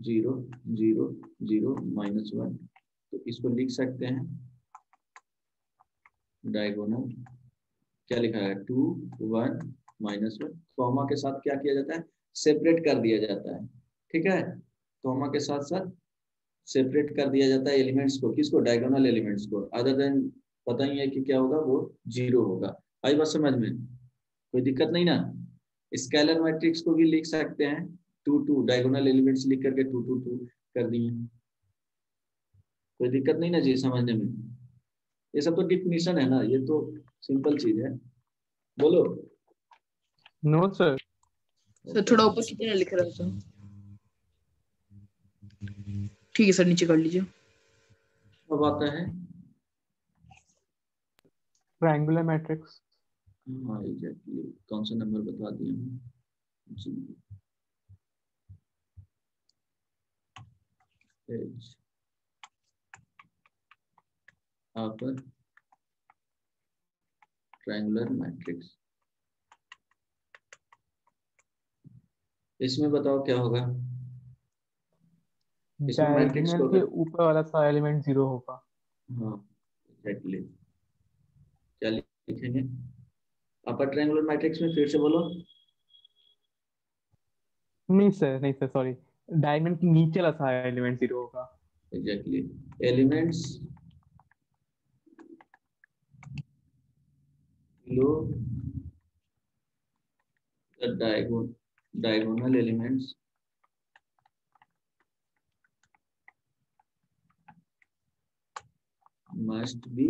[SPEAKER 1] 0 0 0 -1, तो इसको लिख सकते हैं डायगोनल, क्या लिखा है 2 1 -1, कॉमा के साथ क्या किया जाता है, सेपरेट कर दिया जाता है, ठीक है। कॉमा के साथ साथ सेपरेट कर दिया जाता है एलिमेंट्स को, किसको, डायगोनल एलिमेंट्स को, अदर देन पता ही है कि क्या होगा, वो 0 होगा। आई बात समझ में? कोई दिक्कत नहीं ना। स्केलर मैट्रिक्स को भी लिख सकते हैं 2 2, डायगोनल एलिमेंट्स लिख करके 2 2 2 कर दिए, कोई दिक्कत नहीं ना जी समझने में। ये सब तो डिफिनीशन है ना, ये तो सिंपल चीज है, बोलो।
[SPEAKER 3] No sir.
[SPEAKER 4] सर थोड़ा ऊपर कितना लिख रहा था? ठीक है सर, नीचे कर लीजिए।
[SPEAKER 1] अब आता है
[SPEAKER 3] ट्रायंगुलर मैट्रिक्स।
[SPEAKER 1] हाँ एग्जैक्टली, कौन सा नंबर बता दिया हूँ जी, एज अपर ट्रायंगुलर मैट्रिक्स। इसमें बताओ क्या होगा, इसमें मैट्रिक्स
[SPEAKER 3] डायगोनल
[SPEAKER 1] को
[SPEAKER 3] के
[SPEAKER 1] अगर,
[SPEAKER 3] ऊपर वाला सारा एलिमेंट 0 होगा।
[SPEAKER 1] हाँ एग्जैक्टली, क्या लिखेंगे अपर ट्रायंगुलर मैट्रिक्स में, फिर से बोलो।
[SPEAKER 3] नहीं सर, नहीं सर, सॉरी, डायगोनल के नीचे वाला सारा एलिमेंट 0 होगा।
[SPEAKER 1] Exactly, elements below the diagonal elements must be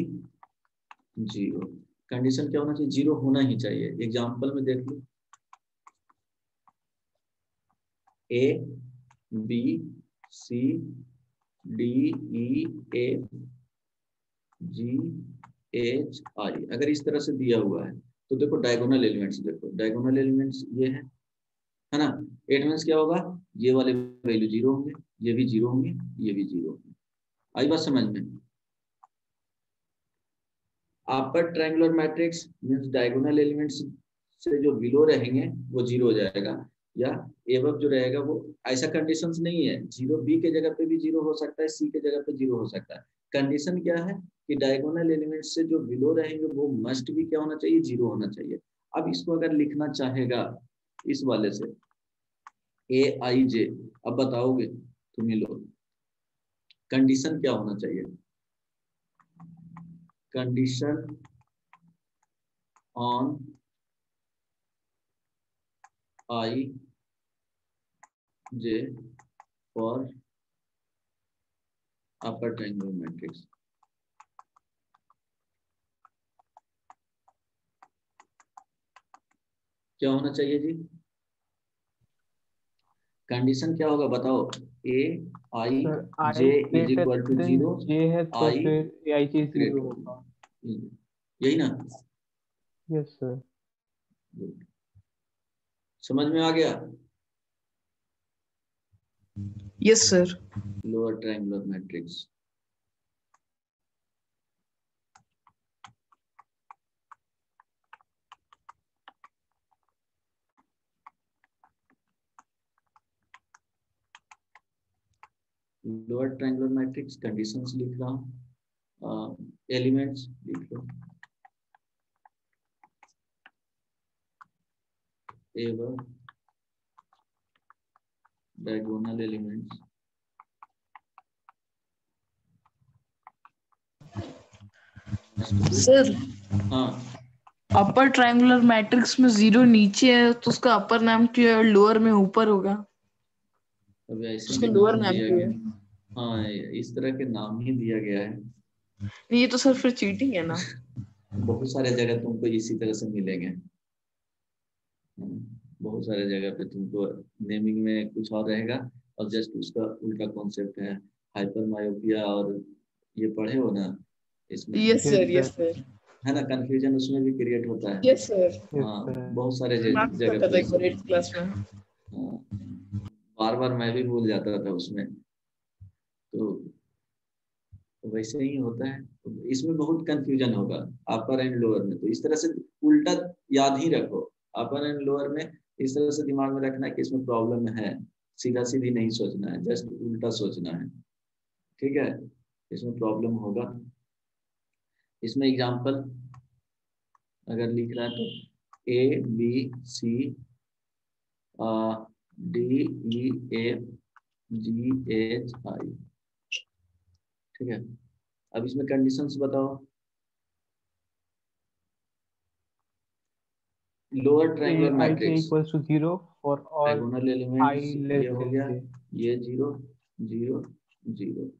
[SPEAKER 1] 0। Condition क्या होना चाहिए, 0 होना ही चाहिए। एग्जांपल में देख लो, a B C D E F G H i, अगर इस तरह से दिया हुआ है तो देखो डायगोनल एलिमेंट्स, देखो डायगोनल एलिमेंट्स ये है ना। इट मींस क्या होगा, ये वाले वैल्यू 0 होंगे, ये भी 0 होंगे, ये भी 0 होंगे। आई बात समझ में। अपर triangular matrix means diagonal elements से जो बिलो रहेंगे वो 0 हो जाएगा, या एवब जो रहेगा वो, ऐसा कंडीशंस नहीं है, 0 बी के जगह पे भी 0 हो सकता है, सी के जगह पे 0 हो सकता है। कंडीशन क्या है कि डायगोनल एलिमेंट्स से जो बिलो रहेंगे वो मस्ट भी क्या होना चाहिए, 0 होना चाहिए। अब इसको अगर लिखना चाहेगा इस वाले से ए आई जे, अब बताओगे तुम ही लोग कंडीशन क्या होना चाहिए, condition on i j for upper triangular matrix. क्या होना चाहिए जी, कंडीशन क्या होगा बताओ, a i
[SPEAKER 3] sir i
[SPEAKER 1] J is
[SPEAKER 3] greater
[SPEAKER 1] equal to
[SPEAKER 3] than
[SPEAKER 1] 0,
[SPEAKER 3] j है तो
[SPEAKER 1] आई
[SPEAKER 3] फिर आई जे 0
[SPEAKER 1] ग्रेटर,
[SPEAKER 3] होगा।
[SPEAKER 1] यही ना।
[SPEAKER 3] Yes sir.
[SPEAKER 1] समझ में आ गया।
[SPEAKER 4] Yes sir.
[SPEAKER 1] Lower triangular matrix, lower triangular matrix conditions लिख रहा हूँ, एलिमेंट्स लिख लो, एवर डायगोनल एलिमेंट्स,
[SPEAKER 4] सर
[SPEAKER 1] हाँ
[SPEAKER 4] अपर ट्रायंगुलर मैट्रिक्स में 0 नीचे है तो उसका अपर नाम क्यों है, लोअर में ऊपर होगा,
[SPEAKER 1] अभी ऐसे
[SPEAKER 4] उसका
[SPEAKER 1] ही
[SPEAKER 4] लोअर
[SPEAKER 1] नाम
[SPEAKER 4] नाम
[SPEAKER 1] दिया
[SPEAKER 4] क्यों
[SPEAKER 1] गया,
[SPEAKER 4] है?
[SPEAKER 1] हाँ इस तरह के नाम ही दिया गया है।
[SPEAKER 4] ये तो सर फिर चीटिंग है ना।
[SPEAKER 1] बहुत सारे जगह तुमको इसी तरह से मिलेंगे, बहुत सारे जगह पे तुमको नेमिंग में कुछ और रहेगा और जस्ट उसका उल्टा कॉन्सेप्ट है, हाइपर मायोपिया, और ये पढ़े हो ना इसमें,
[SPEAKER 4] yes
[SPEAKER 3] yes
[SPEAKER 4] sir,
[SPEAKER 3] sir.
[SPEAKER 4] Yes sir,
[SPEAKER 1] है ना, कंफ्यूजन उसमें भी क्रिएट होता है।
[SPEAKER 4] Yes sir.
[SPEAKER 3] यस
[SPEAKER 1] हाँ
[SPEAKER 3] सर।
[SPEAKER 1] बहुत सारे
[SPEAKER 4] मार्क्स
[SPEAKER 1] जगह
[SPEAKER 4] करता
[SPEAKER 1] पे
[SPEAKER 4] था एक बार 8th क्लास में।
[SPEAKER 1] हाँ, बार बार मैं भी भूल जाता था उसमें, तो वैसे ही होता है। तो इसमें बहुत कंफ्यूजन होगा अपर एंड लोअर में, तो इस तरह से उल्टा याद ही रखो, अपर एंड लोअर में इस तरह से दिमाग में रखना है कि इसमें प्रॉब्लम है, सीधा सीधी नहीं सोचना है, जस्ट उल्टा सोचना है, ठीक है। इसमें प्रॉब्लम होगा। इसमें एग्जांपल अगर लिख रहा है तो A B C D E F G H I, ठीक है। अब इसमें कंडीशंस बताओ, lower triangular
[SPEAKER 3] I J
[SPEAKER 1] matrix,
[SPEAKER 3] equals to 0 for all
[SPEAKER 1] diagonal
[SPEAKER 3] I
[SPEAKER 1] elements
[SPEAKER 3] less
[SPEAKER 1] ये हो
[SPEAKER 3] देन
[SPEAKER 1] गया,
[SPEAKER 3] जे।
[SPEAKER 1] ये 0 0 0।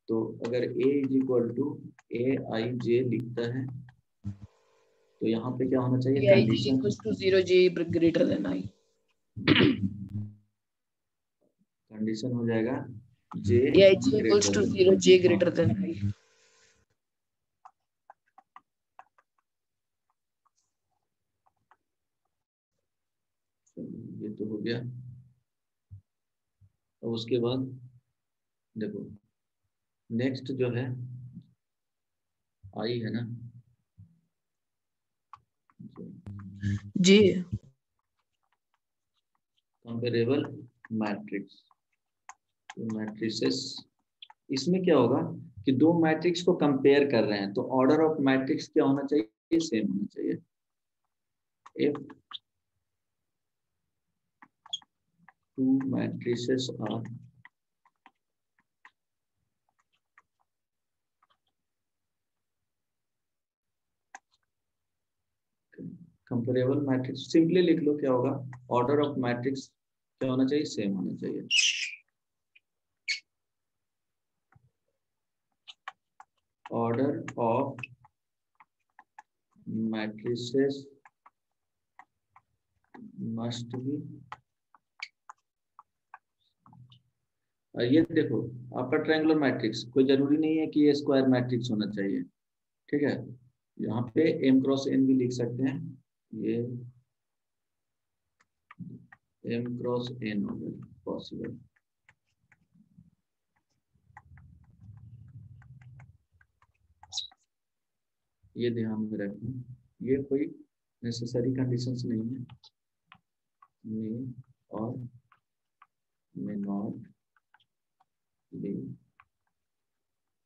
[SPEAKER 1] तो अगर a is equal to a I j लिखता है तो यहाँ पे क्या होना चाहिए,
[SPEAKER 4] i
[SPEAKER 1] condition,
[SPEAKER 4] equals to 0 j greater than i.
[SPEAKER 1] Condition हो जाएगा जे
[SPEAKER 4] Yeah, j equals to 0, j greater than I.
[SPEAKER 1] ये तो हो गया। और उसके बाद देखो नेक्स्ट जो है आई है ना,
[SPEAKER 4] J.
[SPEAKER 1] Comparable matrix. मैट्रिसेस, इसमें क्या होगा कि दो मैट्रिक्स को कंपेयर कर रहे हैं तो ऑर्डर ऑफ मैट्रिक्स क्या होना चाहिए, सेम होना चाहिए। If two matrices are comparable matrix, simply लिख लो क्या होगा, ऑर्डर ऑफ मैट्रिक्स क्या होना चाहिए, सेम होना चाहिए। Order of matrices must be, ये देखो अपर ट्रायंगुलर मैट्रिक्स कोई जरूरी नहीं है कि ये स्क्वायर मैट्रिक्स होना चाहिए, ठीक है। यहाँ पे m क्रॉस n भी लिख सकते हैं, ये m क्रॉस n हो गया पॉसिबल। ये ध्यान में रखना, ये कोई नेसेसरी कंडीशंस नहीं है, मे और may not be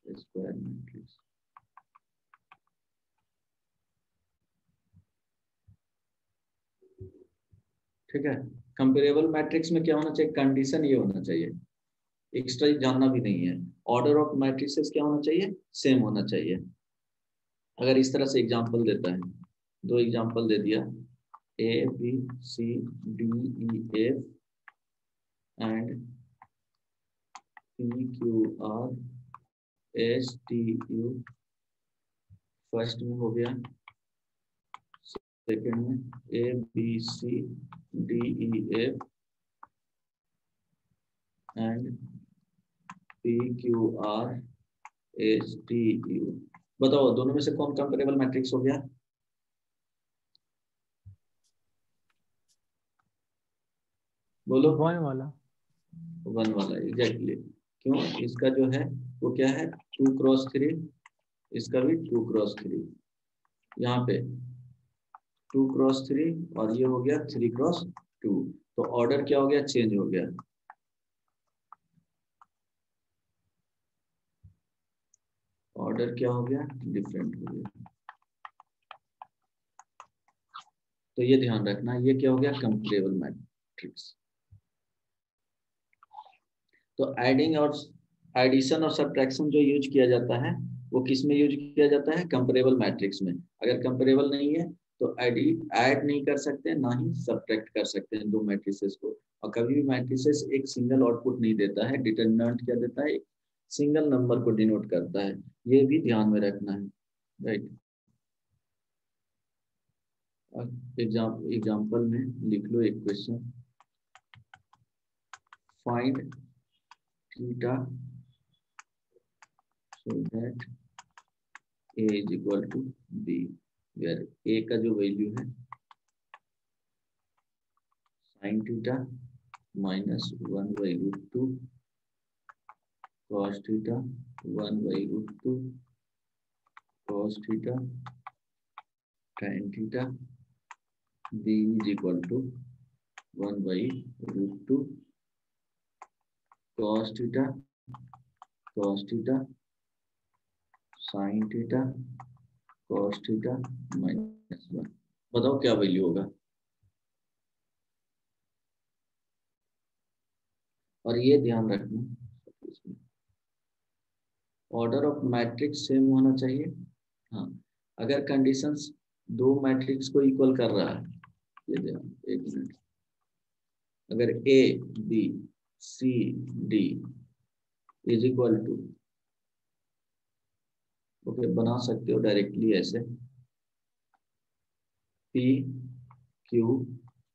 [SPEAKER 1] square matrix. ठीक है, कंपेरेबल मैट्रिक्स में क्या होना चाहिए, कंडीशन ये होना चाहिए, एक्स्ट्रा जानना भी नहीं है। ऑर्डर ऑफ मैट्रिसेस क्या होना चाहिए, सेम होना चाहिए। अगर इस तरह से एग्जांपल देता है, दो एग्जांपल दे दिया, A B C D E F and P Q R S T U, first में हो गया, सेकेंड में A B C D E F and P Q R S T U. बताओ दोनों में से कौन कंपेरेबल मैट्रिक्स हो गया, बोलो।
[SPEAKER 3] वन वाला।
[SPEAKER 1] वन वाला, एग्जैक्टली। क्यों, इसका जो है वो क्या है, 2x3, इसका भी 2x3, यहाँ पे 2x3 और ये हो गया 3x2, तो ऑर्डर क्या हो गया, चेंज हो गया। ऑर्डर क्या हो गया, डिफरेंट हो गया। तो ये ध्यान रखना, ये क्या हो गया, कंपेरेबल मैट्रिक्स। तो एडिंग और एडिशन और सब्ट्रैक्शन जो यूज किया जाता है वो किस में यूज किया जाता है, कंपेरेबल मैट्रिक्स में। अगर कंपेरेबल नहीं है तो ऐड नहीं कर सकते, ना ही सब्ट्रैक्ट कर सकते हैं दो मैट्रिसेस को। और कभी भी मैट्रिसेस एक सिंगल आउटपुट नहीं देता है, डिटरमिनेंट क्या देता है, सिंगल नंबर को डिनोट करता है, ये भी ध्यान में रखना है, राइट। एग्जाम्पल में लिख लो एक question, find theta so that a is equal to b, where a का जो वैल्यू है sin theta minus 1/√2 cos theta 1/√2 cos theta tan theta b is equal to 1/√2 cos theta sin theta cos theta -1। बताओ क्या value होगा, और ये ध्यान रखना ऑर्डर ऑफ मैट्रिक्स सेम होना चाहिए। हाँ, अगर कंडीशंस दो मैट्रिक्स को इक्वल कर रहा है, ये ध्यान, एक मिनट, अगर A B C D is equal to, okay बना सकते हो डायरेक्टली ऐसे, पी क्यू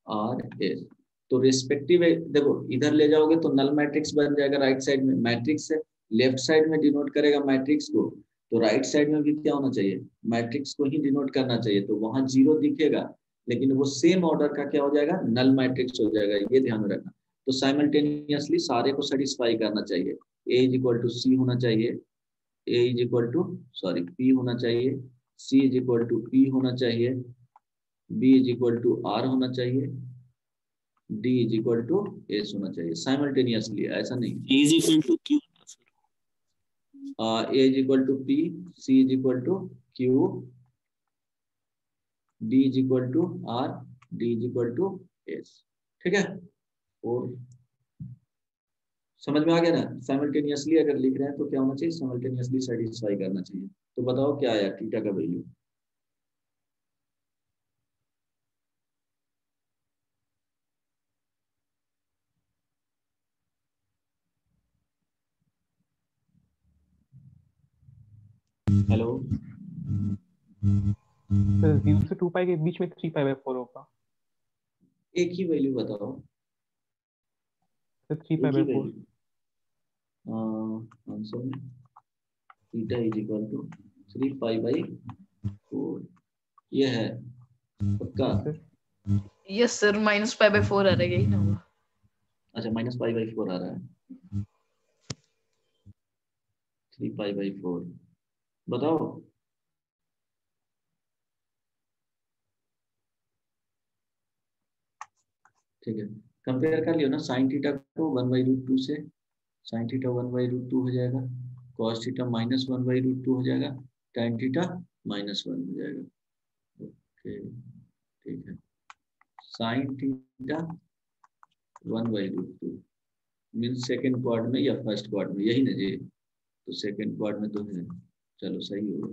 [SPEAKER 1] आर एस, तो रिस्पेक्टिव देखो इधर ले जाओगे तो नल मैट्रिक्स बन जाएगा राइट साइड में, मैट्रिक्स है लेफ्ट साइड में डिनोट करेगा मैट्रिक्स को, तो राइट साइड में भी क्या होना चाहिए, मैट्रिक्स को ही डिनोट करना चाहिए, तो वहां 0 दिखेगा लेकिन वो सेम ऑर्डर का क्या हो जाएगा, नल मैट्रिक्स हो जाएगा, ये ध्यान में रखना। तो साइमल्टेनियसली सारे को सेटिस्फाई करना चाहिए, A is equal to C होना चाहिए, A is equal to sorry P होना चाहिए, C is equal to P होना चाहिए, B is equal to R होना चाहिए, D is equal to S होना चाहिए साइमल्टेनियसली, ऐसा नहीं
[SPEAKER 5] A is equal to Q.
[SPEAKER 1] A is equal to P, C is equal to Q, D is equal to R, D is equal to S। ठीक है, और समझ में आ गया ना। साइमल्टेनियसली अगर लिख रहे हैं तो क्या होना चाहिए, साइमल्टेनियसली सेटिस्फाई करना चाहिए। तो बताओ क्या आया थीटा का वैल्यू, हेलो
[SPEAKER 3] 0 से 2 पाई के बीच में 3 पाई बाय 4 होगा,
[SPEAKER 1] एक ही वैल्यू बताओ,
[SPEAKER 3] तो 3
[SPEAKER 1] एक
[SPEAKER 3] पाई
[SPEAKER 1] ही
[SPEAKER 3] बाय 4।
[SPEAKER 1] वैल्यू आंसर में theta is equal to 3 pi by 4, ये है पक्का।
[SPEAKER 4] यस सर, -π/4 आ रहा है, यही ना होगा।
[SPEAKER 1] अच्छा माइनस पाई बाई 4 आ रहा है, 3 पाई बाई 4 बताओ। ठीक है, कंपेयर कर लियो ना साइन थीटा को 1/√2 से, साइन थीटा 1/√2 हो जाएगा, कॉस थीटा -1/√2 हो जाएगा, tan थीटा -1 हो जाएगा। ओके ठीक है, साइन थीटा 1/√2 मीन्स सेकेंड क्वाड्र में या फर्स्ट क्वाड्र में, यही ना जी, तो सेकेंड क्वाड्र में तो है, चलो सही होगा।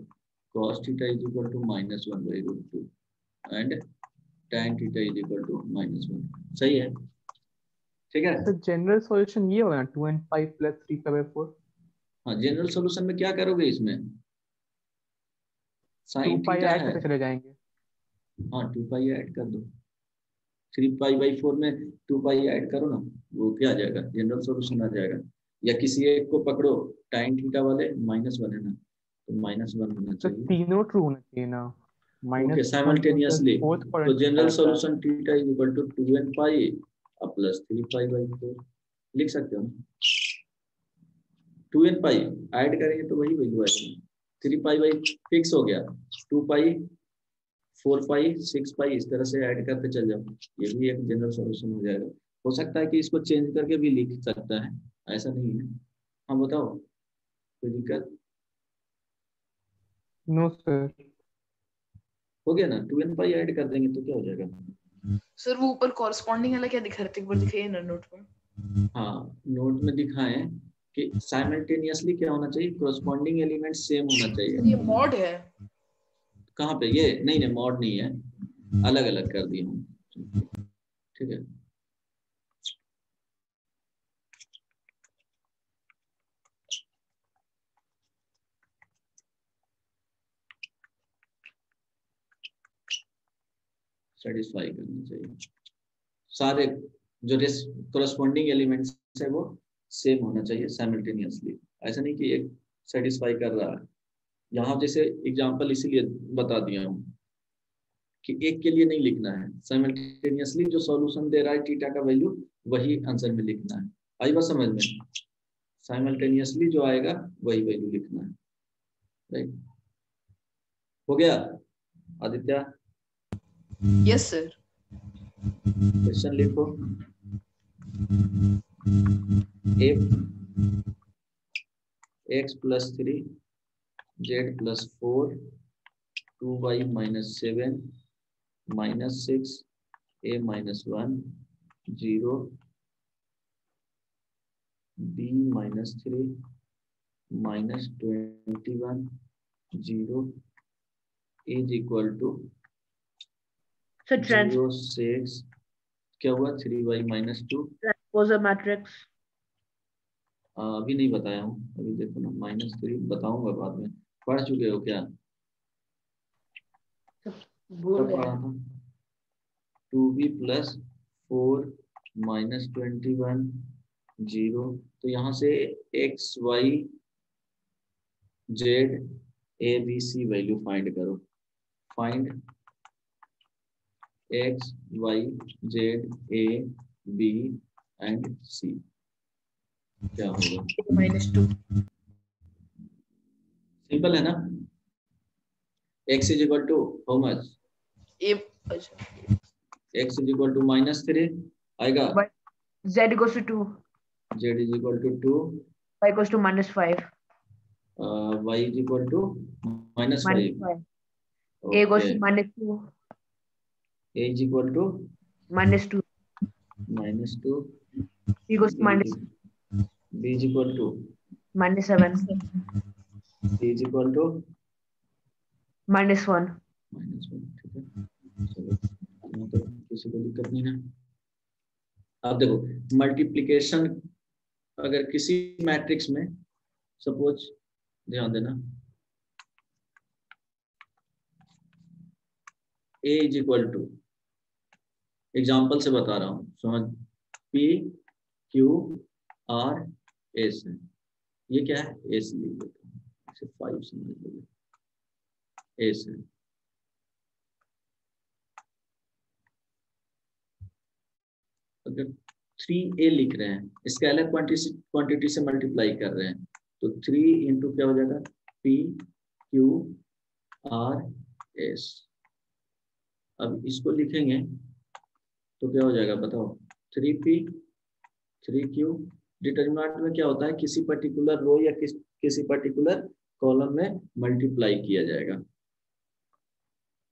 [SPEAKER 1] Cos theta is equal to -1/√2 and tan theta is equal to -1, सही है। ठीक है,
[SPEAKER 3] तो जनरल सॉल्यूशन ये होगा ना 2 and 5 plus 3 पाई बाय 4।
[SPEAKER 1] हाँ जनरल सॉल्यूशन में क्या करोगे, इसमें
[SPEAKER 3] 2
[SPEAKER 1] साइन
[SPEAKER 3] पाई
[SPEAKER 1] थीटा
[SPEAKER 3] ऐड
[SPEAKER 1] है,
[SPEAKER 3] करते चले जाएंगे।
[SPEAKER 1] हाँ 2 पाई ऐड कर दो, 3 पाई बाई 4 में 2 पाई ऐड करो ना, वो क्या आ जाएगा, जनरल सॉल्यूशन आ जाएगा। या किसी एक को पकड़ो, tan थीटा वाले -1 है ना, तो -1 होना
[SPEAKER 3] तो
[SPEAKER 1] चाहिए।
[SPEAKER 3] तीनों ट्रू होना चाहिए ना,
[SPEAKER 1] ओके
[SPEAKER 3] -1
[SPEAKER 1] साइमल्टेनियसली,
[SPEAKER 3] फोर्थ
[SPEAKER 1] तो
[SPEAKER 3] क्वाड्रेंट
[SPEAKER 1] जनरल
[SPEAKER 3] रहता है।
[SPEAKER 1] Solution theta is equal to 2n pi plus 3 pi by 4 लिख सकते हो ना, 2n पाई ऐड करेंगे तो वही वैल्यू आएगी, 3 पाई बाई फिक्स हो गया, 2 पाई 4 पाई 6 पाई इस तरह से ऐड करते चल जाओ, ये भी एक जनरल सॉल्यूशन हो जाएगा। हो सकता है कि इसको चेंज करके भी लिख सकता है, ऐसा नहीं है। हाँ बताओ कोई दिक्कत,
[SPEAKER 3] नो सर।
[SPEAKER 1] हो गया ना, 2n पाई ऐड कर देंगे तो क्या हो जाएगा।
[SPEAKER 4] सर वो ऊपर कॉरस्पॉन्डिंग वाला क्या दिखा रहे थे, एक बार दिखाइए ना नोट में।
[SPEAKER 1] हाँ नोट में दिखाएं कि साइमल्टेनियसली क्या होना चाहिए, कोरस्पॉन्डिंग एलिमेंट सेम होना चाहिए।
[SPEAKER 4] ये मॉड है।
[SPEAKER 1] कहाँ पे, ये नहीं नहीं मॉड नहीं है, अलग अलग कर दिए हूँ, ठीक है। सेटिस्फाई करना चाहिए, सारे जो कोरस्पॉन्डिंग एलिमेंट्स है वो सेम होना चाहिए साइमल्टेनियसली, ऐसा नहीं कि एक सेटिस्फाई कर रहा है। यहाँ जैसे एग्जांपल इसीलिए बता दिया हूँ कि एक के लिए नहीं लिखना है, साइमल्टेनियसली जो सॉल्यूशन दे रहा है थीटा का वैल्यू वही आंसर में लिखना है। आई बात समझ में, साइमल्टेनियसली जो आएगा वही वैल्यू लिखना है, राइट। हो गया आदित्य,
[SPEAKER 4] यस सर।
[SPEAKER 1] क्वेश्चन लिखो, x plus 3 z plus 4 2y minus 7 minus 6 a minus 1 0 b minus 3 minus 21 0 is equal to
[SPEAKER 2] So
[SPEAKER 1] 0 6 क्या हुआ 3y minus 2,
[SPEAKER 2] transpose a matrix.
[SPEAKER 1] अभी नहीं बताया हूँ, अभी देखो ना -3 बताऊंगा बाद में, पढ़ चुके हो क्या,
[SPEAKER 2] भूल
[SPEAKER 1] कब
[SPEAKER 2] गया।
[SPEAKER 1] पढ़ा था, 2b प्लस 4 -21 0। तो यहाँ से x y z a b c value find करो। Find x y z a b and c। क्या होगा?
[SPEAKER 4] -2।
[SPEAKER 1] सिंपल है ना। x is equal to how much? x is equal to -3 आएगा।
[SPEAKER 2] Z goes to 2,
[SPEAKER 1] z is equal to 2,
[SPEAKER 2] Y goes to -5,
[SPEAKER 1] y is equal to -5।
[SPEAKER 2] -5, A goes
[SPEAKER 1] okay,
[SPEAKER 2] to -2,
[SPEAKER 1] a is equal to
[SPEAKER 2] -2,
[SPEAKER 1] -2,
[SPEAKER 2] B goes to
[SPEAKER 1] b is equal to
[SPEAKER 2] -7,
[SPEAKER 1] c is equal to
[SPEAKER 2] -1,
[SPEAKER 1] -1। ठीक है, चलो यहाँ तो किसी को दिक्कत नहीं है। अब देखो मल्टीप्लिकेशन अगर किसी मैट्रिक्स में सपोज, ध्यान देना, a is equal to, example से बता रहा हूँ समझ, p q r s है। ये क्या है? s लिख देता हूँ, इसे 5 समझ लीजिए, s है। अगर 3a लिख रहे हैं, स्केलर क्वांटिटी से मल्टीप्लाई कर रहे हैं, तो 3 इंटू क्या हो जाएगा? p q r s। अब इसको लिखेंगे तो क्या हो जाएगा बताओ? 3p 3q। डिटरमिनेंट में क्या होता है? किसी पर्टिकुलर रो या किसी पर्टिकुलर कॉलम में मल्टीप्लाई किया जाएगा।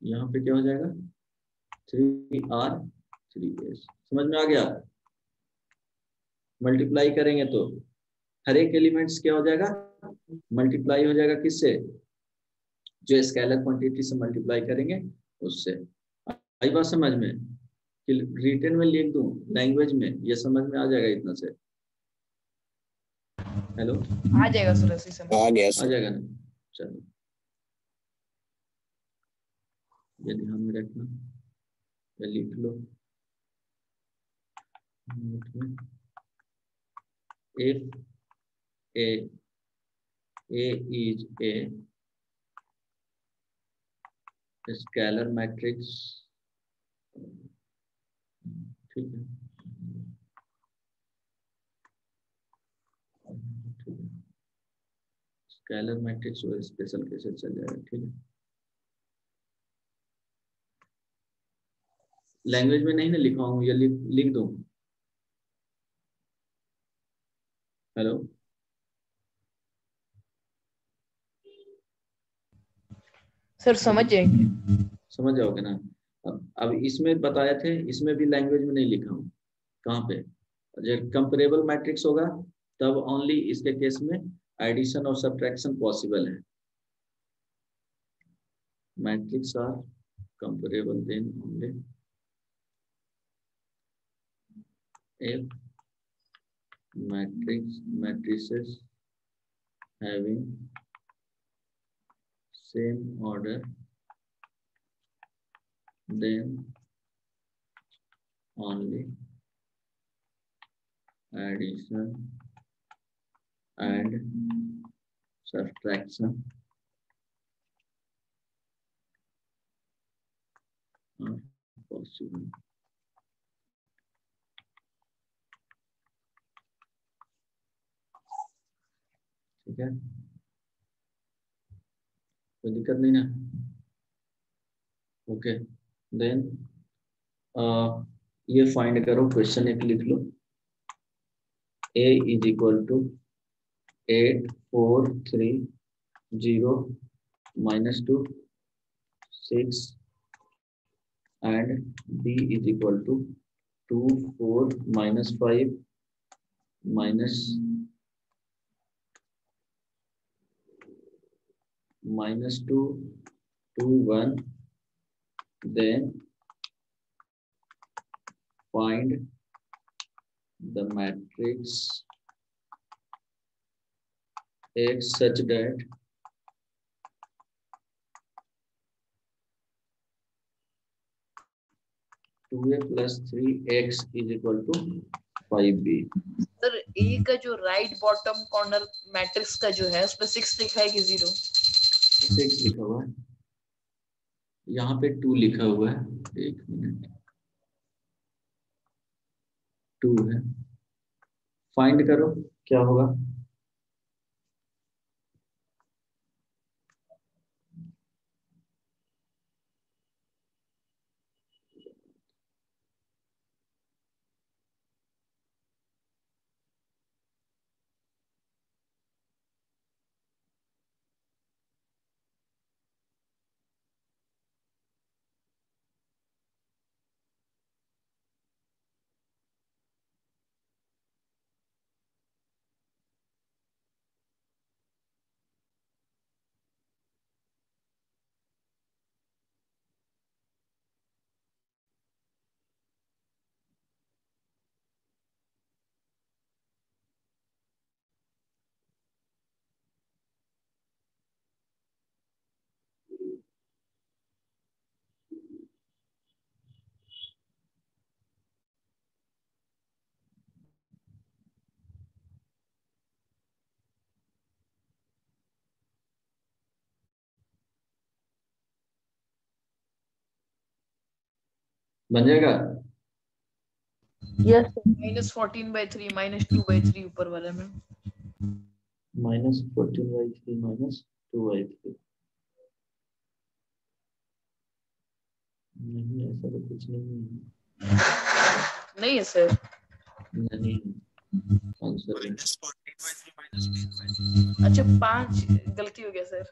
[SPEAKER 1] यहाँ पे क्या हो जाएगा? 3r 3s। समझ में आ गया? मल्टीप्लाई करेंगे तो हर एक एलिमेंट्स क्या हो जाएगा? मल्टीप्लाई हो जाएगा किससे? जो स्केलर क्वांटिटी से मल्टीप्लाई करेंगे उससे। आई बात समझ में? कि रिटन में लिख दूं लैंग्वेज में, ये समझ में आ जाएगा इतना से? हेलो,
[SPEAKER 4] आ जाएगा सर, ऐसे ही समझ
[SPEAKER 1] आ जाएगा ना? चलो ये ध्यान में रखना, ये लिख लो नोट में। if a is a scalar matrix, ठीक है, स्केलर मैट्रिक्स और स्पेशल कैसे चल जाएगा। ठीक है, लैंग्वेज में नहीं ना लिखा हूँ, ये लिख दूँ। हेलो,
[SPEAKER 4] सर समझ जाएंगे।
[SPEAKER 1] समझ जाओगे ना? अब इसमें बताए थे, इसमें भी लैंग्वेज में नहीं लिखा हूँ। कहाँ पे? जब कंपेरेबल मैट्रिक्स होगा तब ओनली इसके केस में एडिशन और सब्ट्रैक्शन पॉसिबल है। Matrix are comparable then only if matrices having same order, then only addition and subtraction are possible। ठीक है, कोई दिक्कत नहीं ना? ओके, देन ये फाइंड करो, क्वेश्चन एक लिख लो। a is equal to 8 4 3 0 -2 6 and b is equal to 2 4 -5 -2 2 1, then find the matrix X such that 2a plus 3x is equal to 5b।
[SPEAKER 4] Sir a का जो राइट बॉटम कॉर्नर मैट्रिक्स का जो है उस पर 6 लिखा है कि 0?
[SPEAKER 1] 6 लिखा हुआ है, यहाँ पे 2 लिखा हुआ है, एक मिनट, 2 है। फाइंड करो क्या होगा। बन जाएगा।
[SPEAKER 2] यस
[SPEAKER 4] -14/3 -2/3 ऊपर वाले में।
[SPEAKER 1] -14/3 -2/3 नहीं, ऐसा तो कुछ नहीं है।
[SPEAKER 4] नहीं है सर।
[SPEAKER 1] नहीं, आंसर है।
[SPEAKER 4] अच्छा 5 गलती हो गया सर।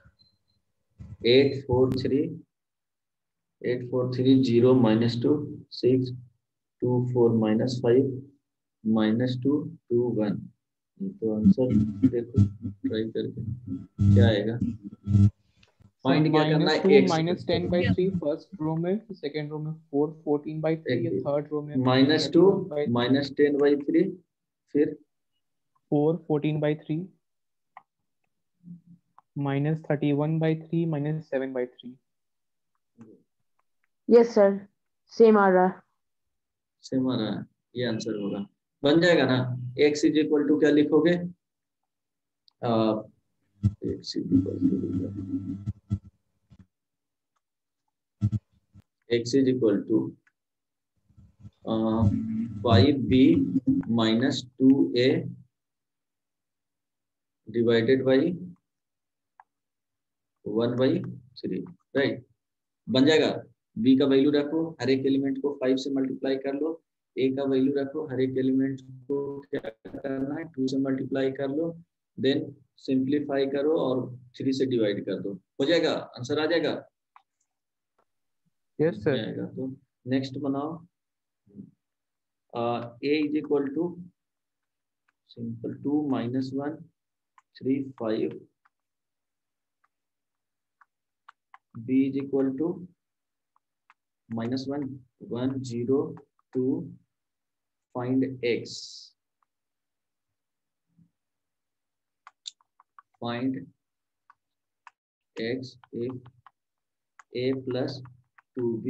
[SPEAKER 1] 843 0 -2 6 2 4 -5 -2 2 1। तो आंसर देखो ट्राई करके क्या आएगा। फाइंड क्या करना है,
[SPEAKER 3] -2
[SPEAKER 1] x
[SPEAKER 3] -10/3 फर्स्ट रो में, सेकंड रो में 4 14/3 है, थर्ड रो में
[SPEAKER 1] -2 -10/3 फिर
[SPEAKER 3] 4 14/3 -31/3 -7/3।
[SPEAKER 2] यस सर, सेम आ रहा है।
[SPEAKER 1] सेम आ रहा है, ये आंसर होगा। बन जाएगा ना। x इज इक्वल टू क्या लिखोगे, x is equal to 5b -2a divided by 1/3, right. बन जाएगा। b का वैल्यू रखो, हर एक एलिमेंट को 5 से मल्टीप्लाई कर लो। a का वैल्यू रखो, हर एक एलिमेंट को क्या करना है, 2 से मल्टीप्लाई कर लो, देन सिंप्लीफाई करो और 3 से डिवाइड कर दो, हो जाएगा, आंसर आ जाएगा।
[SPEAKER 3] Yes sir.
[SPEAKER 1] जाएगा तो नेक्स्ट बनाओ। a is equal to simple 2 -1 3 5, b is equal to -1 1 0 2, find x, find x if a plus 2b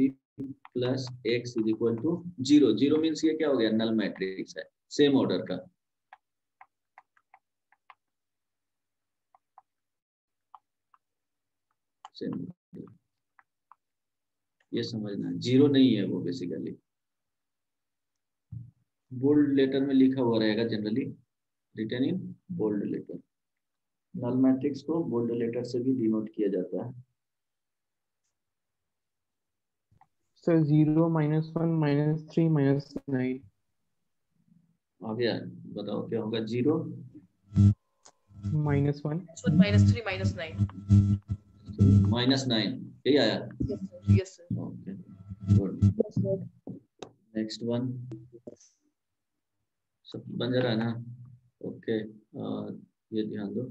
[SPEAKER 1] plus x is equal to 0। 0 means ये क्या हो गया, नल मैट्रिक्स है, सेम ऑर्डर का। सेम, ये समझना है, 0 नहीं है वो बेसिकली। बोल्ड लेटर में लिखा हुआ रहेगा, generally written in bold letter. Null matrix को बोल्ड लेटर से भी डिनोट किया जाता है।
[SPEAKER 3] सर 0 -1 -3 -9।
[SPEAKER 1] आ गया, बताओ क्या होगा। 0
[SPEAKER 3] -1
[SPEAKER 4] -3 -9
[SPEAKER 1] -9, यही आया।
[SPEAKER 4] Yes sir.
[SPEAKER 1] Okay good. Next one सब बन जा रहा है ना। ओके ये ध्यान दो,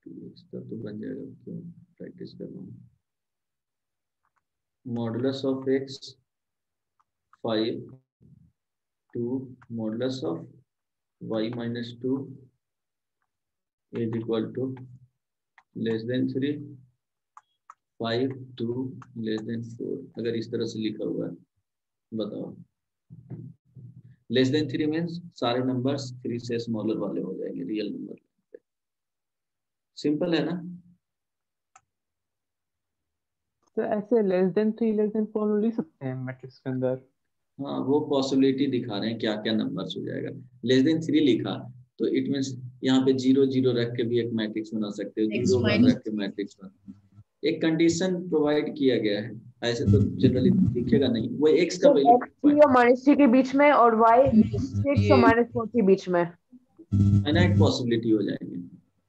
[SPEAKER 1] 2x का तो बन जाएगा, क्यों प्रैक्टिस कर रहा हूँ। Modulus of x 5 2 modulus of y -2 is equal to less than 3 5 2 less than 4। अगर इस तरह से लिखा हुआ है, बताओ। लेस देन 3 मीन्स सारे नंबर्स 3 से स्मॉलर वाले हो जाएंगे, रियल नंबर। सिंपल है ना?
[SPEAKER 3] तो ऐसे लेस देन 3 लेस देन 4 लिख सकते हैं मैट्रिक्स के अंदर।
[SPEAKER 1] हाँ, वो पॉसिबिलिटी दिखा रहे हैं क्या क्या नंबर्स हो जाएगा। लेस देन 3 लिखा तो इट मीन्स यहाँ पे 0 0 रख के भी एक मैट्रिक्स बना सकते हो,
[SPEAKER 4] X
[SPEAKER 1] 0 1
[SPEAKER 4] minus
[SPEAKER 1] रख के मैट्रिक्स बना। एक कंडीशन प्रोवाइड किया गया है, ऐसे तो जनरली दिखेगा नहीं। वो एक्स का
[SPEAKER 2] सर
[SPEAKER 1] वैल्यू
[SPEAKER 2] x 3 और -3 के बीच में और y 6 और
[SPEAKER 4] ये
[SPEAKER 2] -4 के बीच में।
[SPEAKER 1] फाइनाइट पॉसिबिलिटी हो जाएंगे।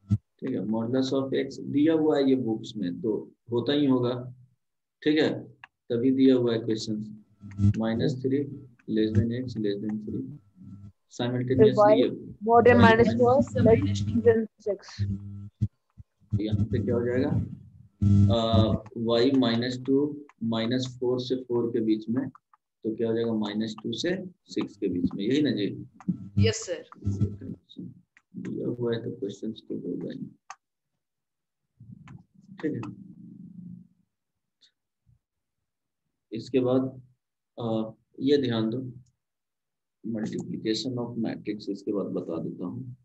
[SPEAKER 1] ठीक है, मॉडुलस ऑफ एक्स दिया हुआ है ये बुक्स में, तो होता ही होगा। ठीक है, तभी दिया हुआ है question. -3 less than x less than 3,
[SPEAKER 2] फिर
[SPEAKER 1] साइमल्टेनियसली
[SPEAKER 2] y
[SPEAKER 1] ये
[SPEAKER 2] more than
[SPEAKER 4] y
[SPEAKER 2] -4
[SPEAKER 4] is the
[SPEAKER 2] less
[SPEAKER 4] minus 2.
[SPEAKER 2] than 6।
[SPEAKER 1] यहाँ पे क्या हो जाएगा, y -2 -4 से 4 के बीच में, तो क्या हो जाएगा -2 से 6 के बीच में, यही ना जी?
[SPEAKER 4] Yes sir.
[SPEAKER 1] दिया हुआ है तो क्वेश्चन तो हो जाएंगे। ठीक है, इसके बाद ये ध्यान दो, मल्टीप्लिकेशन ऑफ मैट्रिक्स इसके बाद बता देता हूँ।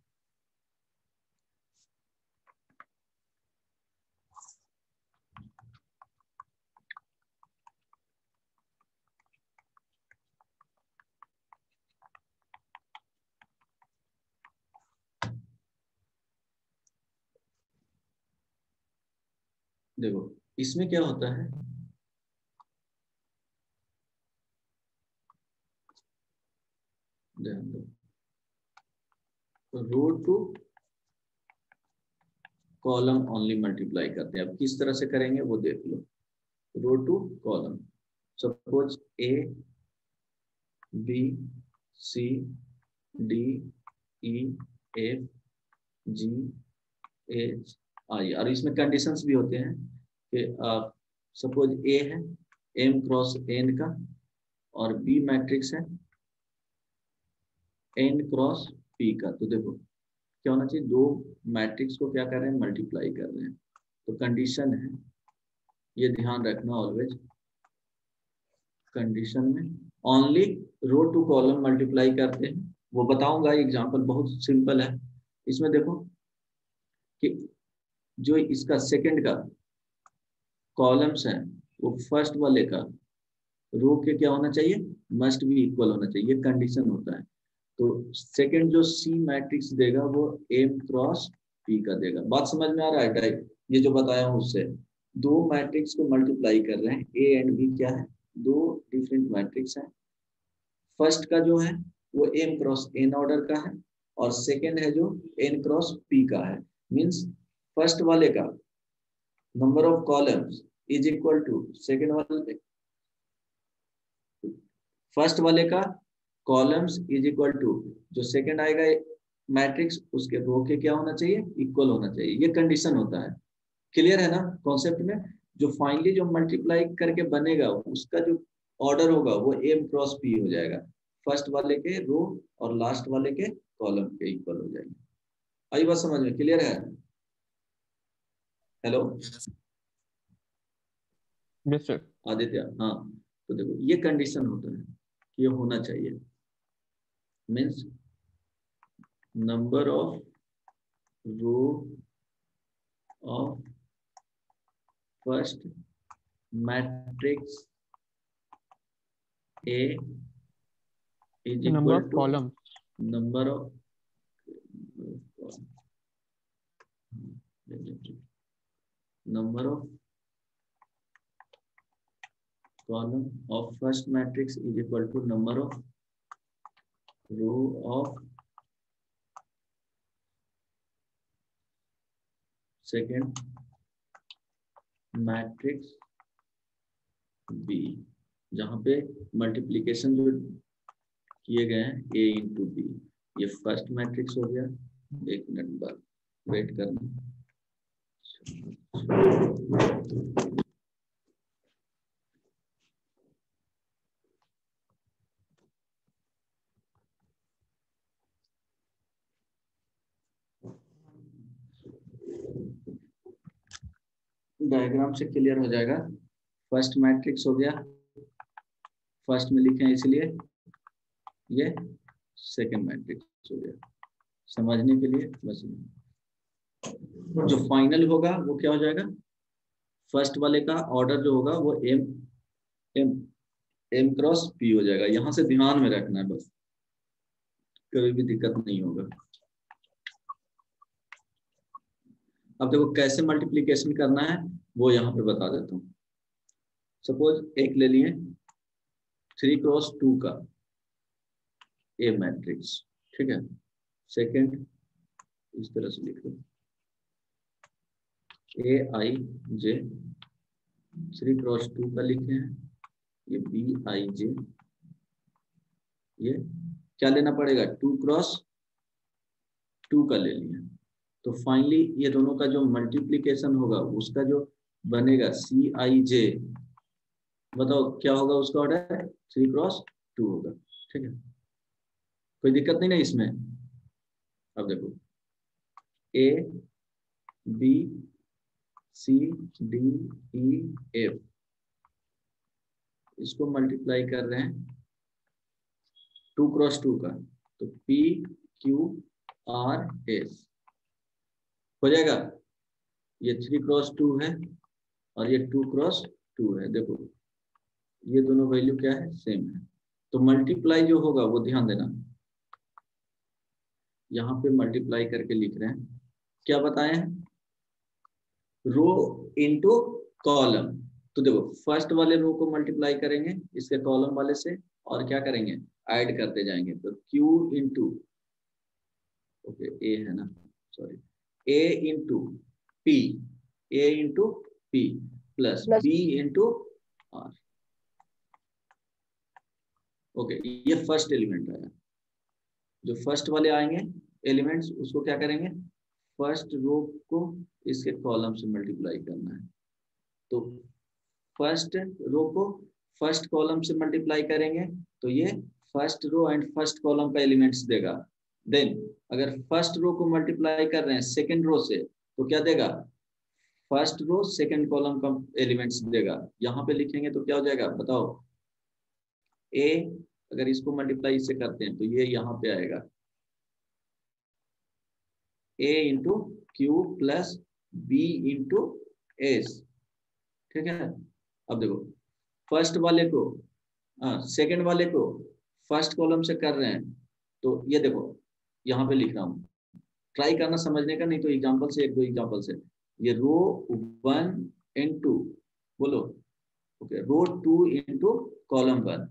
[SPEAKER 1] देखो इसमें क्या होता है, ध्यान दो, row to column only multiply करते हैं। अब किस तरह से करेंगे वो देख लो। Row to column, suppose a B C D E F G H i, और इसमें कंडीशंस भी होते हैं कि सपोज ए है एम क्रॉस एन का, और बी मैट्रिक्स है एन क्रॉस पी का। तो देखो क्या होना चाहिए, दो मैट्रिक्स को क्या कर रहे हैं, मल्टीप्लाई कर रहे हैं। तो कंडीशन है, ये ध्यान रखना ऑलवेज, कंडीशन में only row to column multiply करते हैं। वो बताऊंगा, एग्जांपल बहुत सिंपल है। इसमें देखो कि जो इसका सेकंड का कॉलम्स है वो फर्स्ट वाले का रो के क्या होना चाहिए, मस्ट भी इक्वल होना चाहिए, ये कंडीशन होता है। तो सेकंड जो सी मैट्रिक्स देगा वो एम क्रॉस पी का देगा। बात समझ में आ रहा है टाइप, ये जो बताया हूँ उससे। दो मैट्रिक्स को मल्टीप्लाई कर रहे हैं, ए एंड बी क्या है, दो डिफरेंट मैट्रिक्स है। फर्स्ट का जो है वो एम क्रॉस एन ऑर्डर का है, और सेकंड है जो एन क्रॉस पी का है। मींस फर्स्ट वाले का number of columns is equal to second वाले, फर्स्ट वाले का कॉलम्स इज इक्वल टू जो सेकंड आएगा मैट्रिक्स उसके रो के क्या होना चाहिए, इक्वल होना चाहिए। ये कंडीशन होता है। क्लियर है ना कॉन्सेप्ट में? जो फाइनली जो मल्टीप्लाई करके बनेगा उसका जो ऑर्डर होगा वो एम क्रॉस पी हो जाएगा, फर्स्ट वाले के रो और लास्ट वाले के कॉलम के इक्वल हो जाएंगे। आई बात समझ में? क्लियर है? Hello
[SPEAKER 3] yes sir.
[SPEAKER 1] आदित्य? हाँ, तो देखो ये कंडीशन होता है कि ये होना चाहिए। Means number of row of first matrix A is
[SPEAKER 3] number
[SPEAKER 1] equal
[SPEAKER 3] of
[SPEAKER 1] to
[SPEAKER 3] column,
[SPEAKER 1] number of column of first matrix is equal to number of row of second matrix B, जहां पे multiplication जो किए गए हैं A into B, ये first matrix हो गया। एक मिनट बाद वेट करना। डायग्राम से क्लियर हो जाएगा। फर्स्ट मैट्रिक्स हो गया, फर्स्ट में लिखे हैं इसलिए ये सेकंड मैट्रिक्स हो गया, समझने के लिए बस। जो फाइनल होगा वो क्या हो जाएगा, फर्स्ट वाले का ऑर्डर जो होगा वो M M M cross P हो जाएगा। यहां से ध्यान में रखना है बस, कभी भी दिक्कत नहीं होगा। अब देखो कैसे मल्टीप्लिकेशन करना है वो यहाँ पे बता देता हूँ। सपोज एक ले लिए 3 क्रॉस 2 का ए मैट्रिक्स, ठीक है। सेकंड इस तरह से लिख लो, ए आई जे 3 क्रॉस 2 का लिखे हैं, ये बी आई जे, ये क्या लेना पड़ेगा 2 क्रॉस 2 का ले लिया। तो फाइनली ये दोनों का जो मल्टीप्लिकेशन होगा उसका जो बनेगा सी आई जे, बताओ क्या होगा उसका ऑर्डर, 3 क्रॉस 2 होगा, ठीक है। कोई दिक्कत नहीं ना इसमें। अब देखो A B C D E F, इसको मल्टीप्लाई कर रहे हैं 2 क्रॉस 2 का, तो पी क्यू आर एस हो जाएगा। ये 3 क्रॉस 2 है और ये 2 क्रॉस 2 है। देखो ये दोनों वैल्यू क्या है, सेम है। तो मल्टीप्लाई जो होगा वो ध्यान देना, यहाँ पे मल्टीप्लाई करके लिख रहे हैं, क्या बताए हैं, रो इनटू कॉलम। तो देखो फर्स्ट वाले रो को मल्टीप्लाई करेंगे इसके कॉलम वाले से, और क्या करेंगे, ऐड करते जाएंगे। तो Q इंटू, ओके ए है ना, sorry, A into P, A into P plus B into R. Okay ये फर्स्ट एलिमेंट आया। जो फर्स्ट वाले आएंगे एलिमेंट्स उसको क्या करेंगे, फर्स्ट रो को इसके कॉलम से मल्टीप्लाई करना है। तो फर्स्ट रो को फर्स्ट कॉलम से मल्टीप्लाई करेंगे तो ये first row and first column का एलिमेंट्स देगा। देन अगर फर्स्ट रो को मल्टीप्लाई कर रहे हैं सेकंड रो से तो क्या देगा, फर्स्ट रो सेकंड कॉलम का एलिमेंट्स देगा। यहाँ पे लिखेंगे तो क्या हो जाएगा बताओ, ए अगर इसको मल्टीप्लाई इससे करते हैं तो ये यहाँ पे आएगा a into q plus B into s, ठीक है। अब देखो फर्स्ट वाले को सेकंड वाले को फर्स्ट कॉलम से कर रहे हैं, तो ये देखो यहाँ पे लिख रहा हूँ, ट्राई करना समझने का, नहीं तो एग्जांपल से, एक दो एग्जांपल से। ये रो 1 इंटू, बोलो, ओके, रो 2 इंटू कॉलम 1,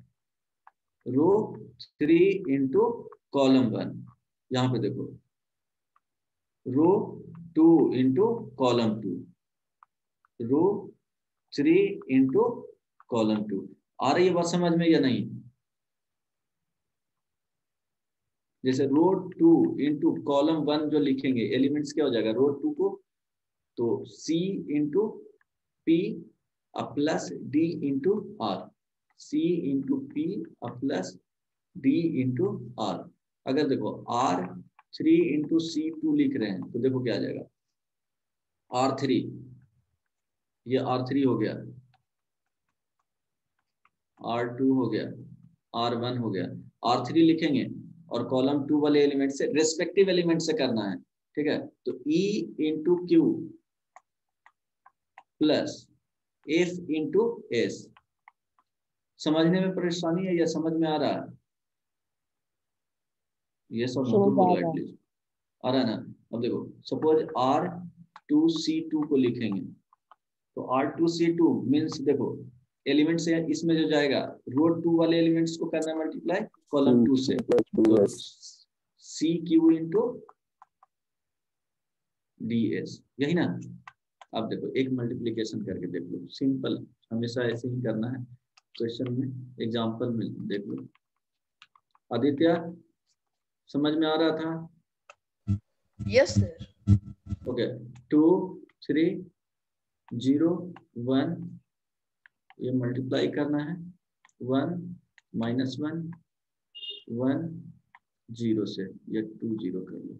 [SPEAKER 1] रो 3 इंटू कॉलम 1, यहाँ पे देखो रो 2 इंटू कॉलम 2, रो 3 इंटू कॉलम 2। आ रही है बात समझ में या नहीं? जैसे रो 2 इंटू कॉलम 1 जो लिखेंगे एलिमेंट्स क्या हो जाएगा, रो 2 को तो c into P plus d into r, c into P plus d into r. अगर देखो आर 3 इंटू सी 2 लिख रहे हैं तो देखो क्या आ जाएगा, R3, ये R3 हो गया, R2 हो गया, R1 हो गया। R3 लिखेंगे और कॉलम 2 वाले एलिमेंट से, रेस्पेक्टिव एलिमेंट से करना है, ठीक है। तो E into q plus F into S. समझने में परेशानी है या समझ में आ रहा है? ये सब बोलो एटलीस्ट, आ रहा है ना। अब देखो सपोज R2C2 को लिखेंगे तो R2C2 मीन्स देखो एलिमेंट से इसमें जो जाएगा रो 2 वाले एलिमेंट्स को करना है मल्टीप्लाई कॉलम 2 से, तो CQ इंटू DS, यही ना। अब देखो एक मल्टीप्लिकेशन करके देख लो, सिंपल, हमेशा ऐसे ही करना है क्वेश्चन में, एग्जांपल में देख लो। आदित्य समझ में आ रहा था?
[SPEAKER 4] Yes sir.
[SPEAKER 1] ओके 2 3 0 1, ये मल्टीप्लाई करना है 1 माइनस 1 1 0 से, ये 2 0 कर लो।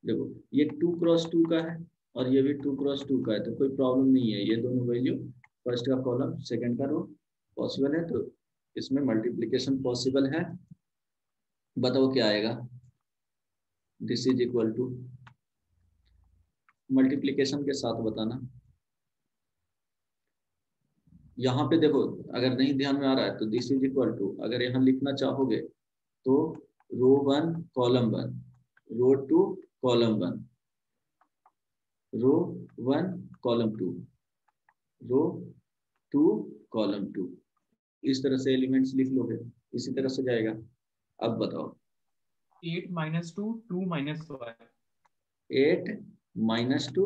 [SPEAKER 1] देखो ये 2 क्रॉस 2 का है और ये भी 2 क्रॉस 2 का है, तो कोई प्रॉब्लम नहीं है, ये दोनों वैल्यू फर्स्ट का कॉलम सेकंड का रो पॉसिबल है, तो इसमें मल्टीप्लिकेशन पॉसिबल है। बताओ क्या आएगा। This is equal to, multiplication के साथ बताना। यहाँ पे देखो, अगर नहीं ध्यान में आ रहा है तो दिस इज इक्वल टू, अगर यहाँ लिखना चाहोगे तो रो 1 कॉलम 1, रो 2 कॉलम 1, रो 1 कॉलम 2, रो 2 कॉलम 2, इस तरह से एलिमेंट्स लिख लोगे, इसी तरह से जाएगा। अब बताओ
[SPEAKER 3] 8 minus 2 2 minus 1
[SPEAKER 1] 8 minus 2,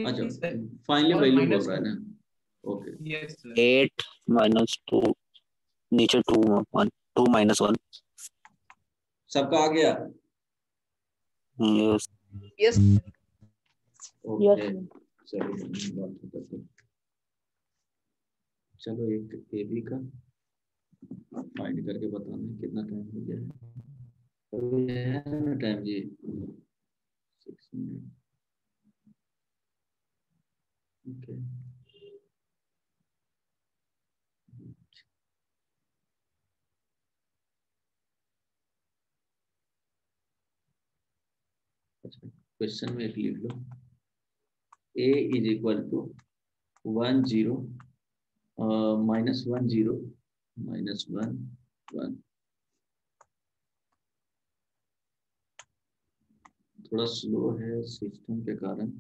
[SPEAKER 1] अच्छा
[SPEAKER 3] sir,
[SPEAKER 1] फाइनली
[SPEAKER 3] और
[SPEAKER 1] वैल्यू बोल
[SPEAKER 3] minus
[SPEAKER 1] रहा है
[SPEAKER 3] 2
[SPEAKER 1] ना। ओके
[SPEAKER 3] yes sir
[SPEAKER 5] 8 minus 2 नीचे 2 1 2 minus 1
[SPEAKER 1] सबका आ गया।
[SPEAKER 5] yes
[SPEAKER 4] यस
[SPEAKER 1] ओके चलो बात करते हैं। चलो एक ए बी का फाइंड करके बताना कितना टाइम हो गया है। अभी है ना टाइम जी 6 मिनट। ओके अच्छा क्वेश्चन में एक लिख लो, a is equal to 1 0 minus 1 0 minus 1 1। थोड़ा स्लो है सिस्टम के कारण।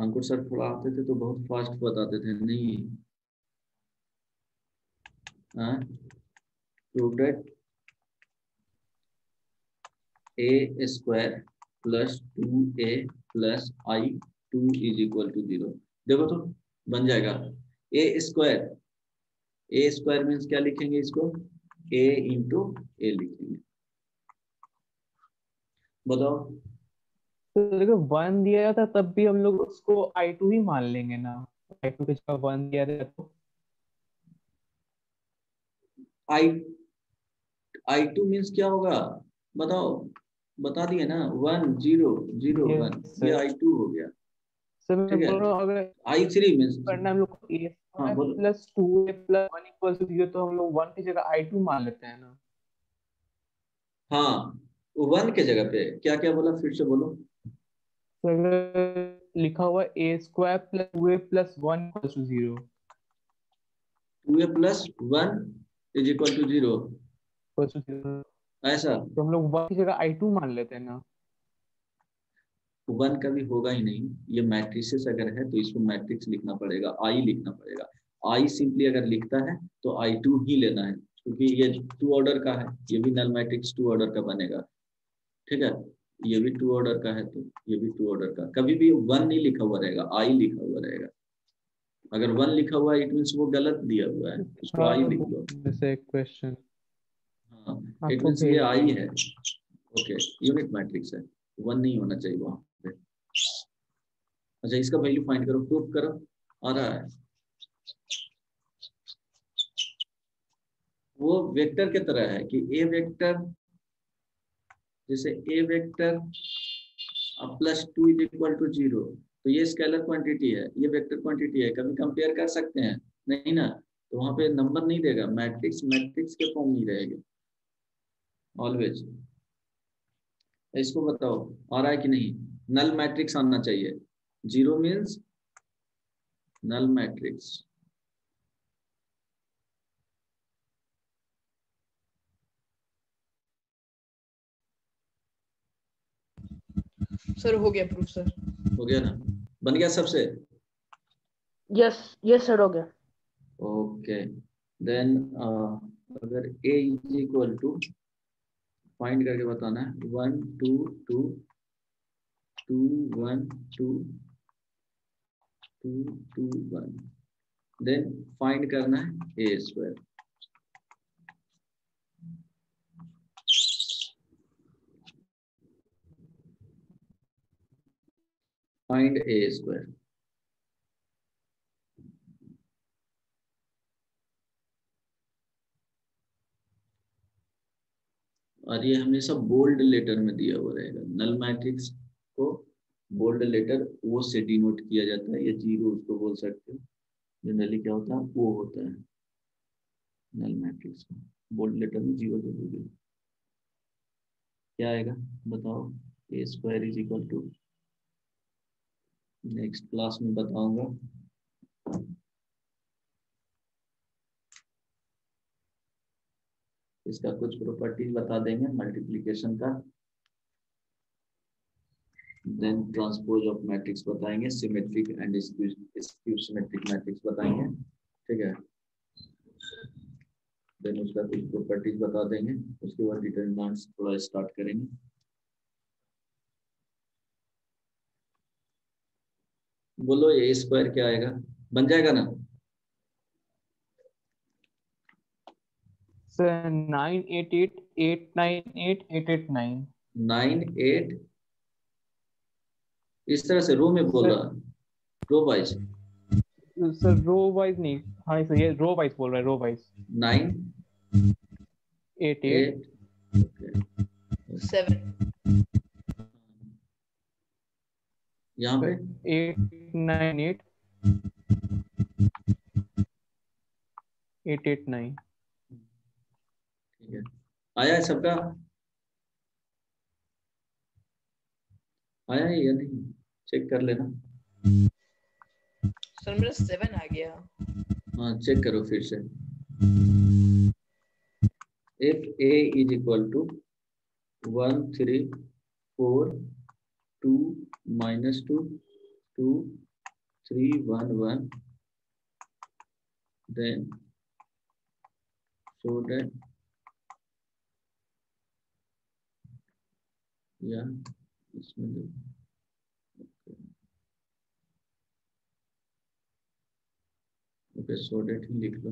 [SPEAKER 1] अंकुर सर थोड़ा आते थे तो बहुत फास्ट बताते थे, नहीं prove that a square plus 2a plus I 2 is equal to 0। देखो तो बन जाएगा ए स्क्वायर मीन्स क्या लिखेंगे इसको, a इंटू ए लिखेंगे। बताओ
[SPEAKER 3] तो देखो 1 दिया था तब भी हम लोग उसको I2 ही मान लेंगे ना, I2 के जगह 1 दिया था तो
[SPEAKER 1] I2 मीन्स क्या होगा बताओ, बता दिए ना 1 0 0
[SPEAKER 3] yes
[SPEAKER 1] 1, ये
[SPEAKER 3] sir
[SPEAKER 1] I2 हो गया।
[SPEAKER 3] सर मैं
[SPEAKER 1] ठीक है
[SPEAKER 3] बोल रहा हूँ अगर
[SPEAKER 1] I3 मीन्स,
[SPEAKER 3] करना हम लोग को a
[SPEAKER 1] हाँ
[SPEAKER 3] स्क्वायर
[SPEAKER 1] बोलो।
[SPEAKER 3] Plus 2a plus 1 equal to 0, तो हम लोग 1 की जगह I2 मान लेते हैं ना।
[SPEAKER 1] हाँ 1 के जगह पे क्या क्या बोला, फिर से बोलो।
[SPEAKER 3] तो अगर लिखा हुआ a square plus 2a plus 1 equal to 0,
[SPEAKER 1] 2a plus 1 is equal to 0, ऐसा
[SPEAKER 3] तो हम लोग 1 की जगह I2 मान लेते हैं ना।
[SPEAKER 1] 1 कभी होगा ही नहीं। ये मैट्रिसेस अगर है तो इसको मैट्रिक्स लिखना पड़ेगा, आई लिखना पड़ेगा। आई सिंपली अगर लिखता है तो I2 ही लेना है, क्योंकि ये 2 ऑर्डर का है, ये भी नल मैट्रिक्स 2 ऑर्डर का बनेगा। ठीक है ये भी 2 ऑर्डर का है तो ये भी 2 ऑर्डर का, कभी भी 1 नहीं लिखा हुआ रहेगा, आई लिखा हुआ रहेगा। अगर 1 लिखा हुआ है इट मीन्स वो गलत दिया हुआ है, उसको आई लिख लो।
[SPEAKER 3] जैसे एक क्वेश्चन
[SPEAKER 1] हाँ इट
[SPEAKER 3] आपको
[SPEAKER 1] मीन्स ये
[SPEAKER 3] भेज
[SPEAKER 1] आई है। ओके यूनिट मैट्रिक्स है, 1 नहीं होना चाहिए वहां पे। अच्छा इसका वैल्यू फाइंड करो, प्रूफ करो, आ रहा है। वो वेक्टर के तरह है कि ए वेक्टर, जैसे a vector plus 2 is equal to 0, तो ये स्केलर क्वांटिटी है, ये वेक्टर क्वांटिटी है, कभी कंपेयर कर सकते हैं नहीं ना, तो वहां पे नंबर नहीं देगा, मैट्रिक्स मैट्रिक्स के फॉर्म नहीं रहेगी ऑलवेज। इसको बताओ आ रहा है कि नहीं, नल मैट्रिक्स आना चाहिए, 0 मीन्स नल मैट्रिक्स।
[SPEAKER 4] सर हो गया प्रूफ सर।
[SPEAKER 1] हो गया ना, बन गया सबसे।
[SPEAKER 2] यस यस सर हो गया।
[SPEAKER 1] ओके देन अगर a is equal to, find करके बताना है 1 2 2 2 1 2 2 2 1, देन फाइंड करना है a square. Find a square. और ये हमेशा बोल्ड लेटर में दिया हुआ रहेगा, नल मैट्रिक्स को बोल्ड लेटर ओ से डिनोट किया जाता है, या जीरो उसको बोल सकते हो। जनरली क्या होता है, ओ होता है नल मैट्रिक्स में, बोल्ड लेटर में जीरो जरूरी है। क्या आएगा बताओ, a square is equal to, next class में बताऊंगा। इसका कुछ प्रॉपर्टीज बता देंगे मल्टीप्लिकेशन का, देन ट्रांसपोज ऑफ मैट्रिक्स बताएंगे, symmetric and skew symmetric matrix बताएंगे, ठीक है। देन उसका कुछ प्रॉपर्टीज बता देंगे, उसके बाद डिटरमिनेंट्स थोड़ा स्टार्ट करेंगे। बोलो ए स्क्वायर क्या आएगा, बन जाएगा ना?
[SPEAKER 3] सर 988898889।
[SPEAKER 1] 9 8 इस तरह से रो में बोल
[SPEAKER 3] सर
[SPEAKER 1] रहा, row wise.
[SPEAKER 3] Sir row wise नहीं, हाँ सर ये रो वाइज बोल रहा है, रो वाइज।
[SPEAKER 1] 9
[SPEAKER 3] 8
[SPEAKER 1] 8
[SPEAKER 4] 7
[SPEAKER 1] यहाँ पे
[SPEAKER 3] 898 889।
[SPEAKER 1] ठीक है, आया है सबका, आया है या नहीं, चेक कर लेना।
[SPEAKER 4] सर मेरा 7 आ गया।
[SPEAKER 1] हाँ चेक करो फिर से। if a is equal to 1 3 4 2 minus 2 2 3 1 1, then so that yeah इसमें ओके सो डेट ही लिख लो।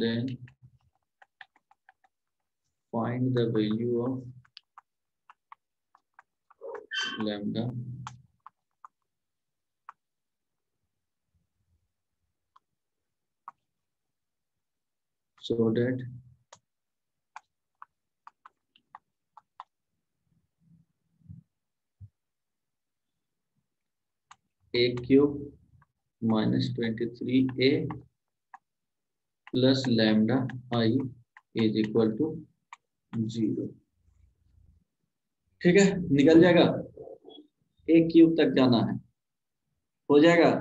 [SPEAKER 1] Then find the value of lambda so that a cube minus 23a plus lambda I is equal to 0। ठीक है, निकल जाएगा, a cube तक जाना है, हो जाएगा।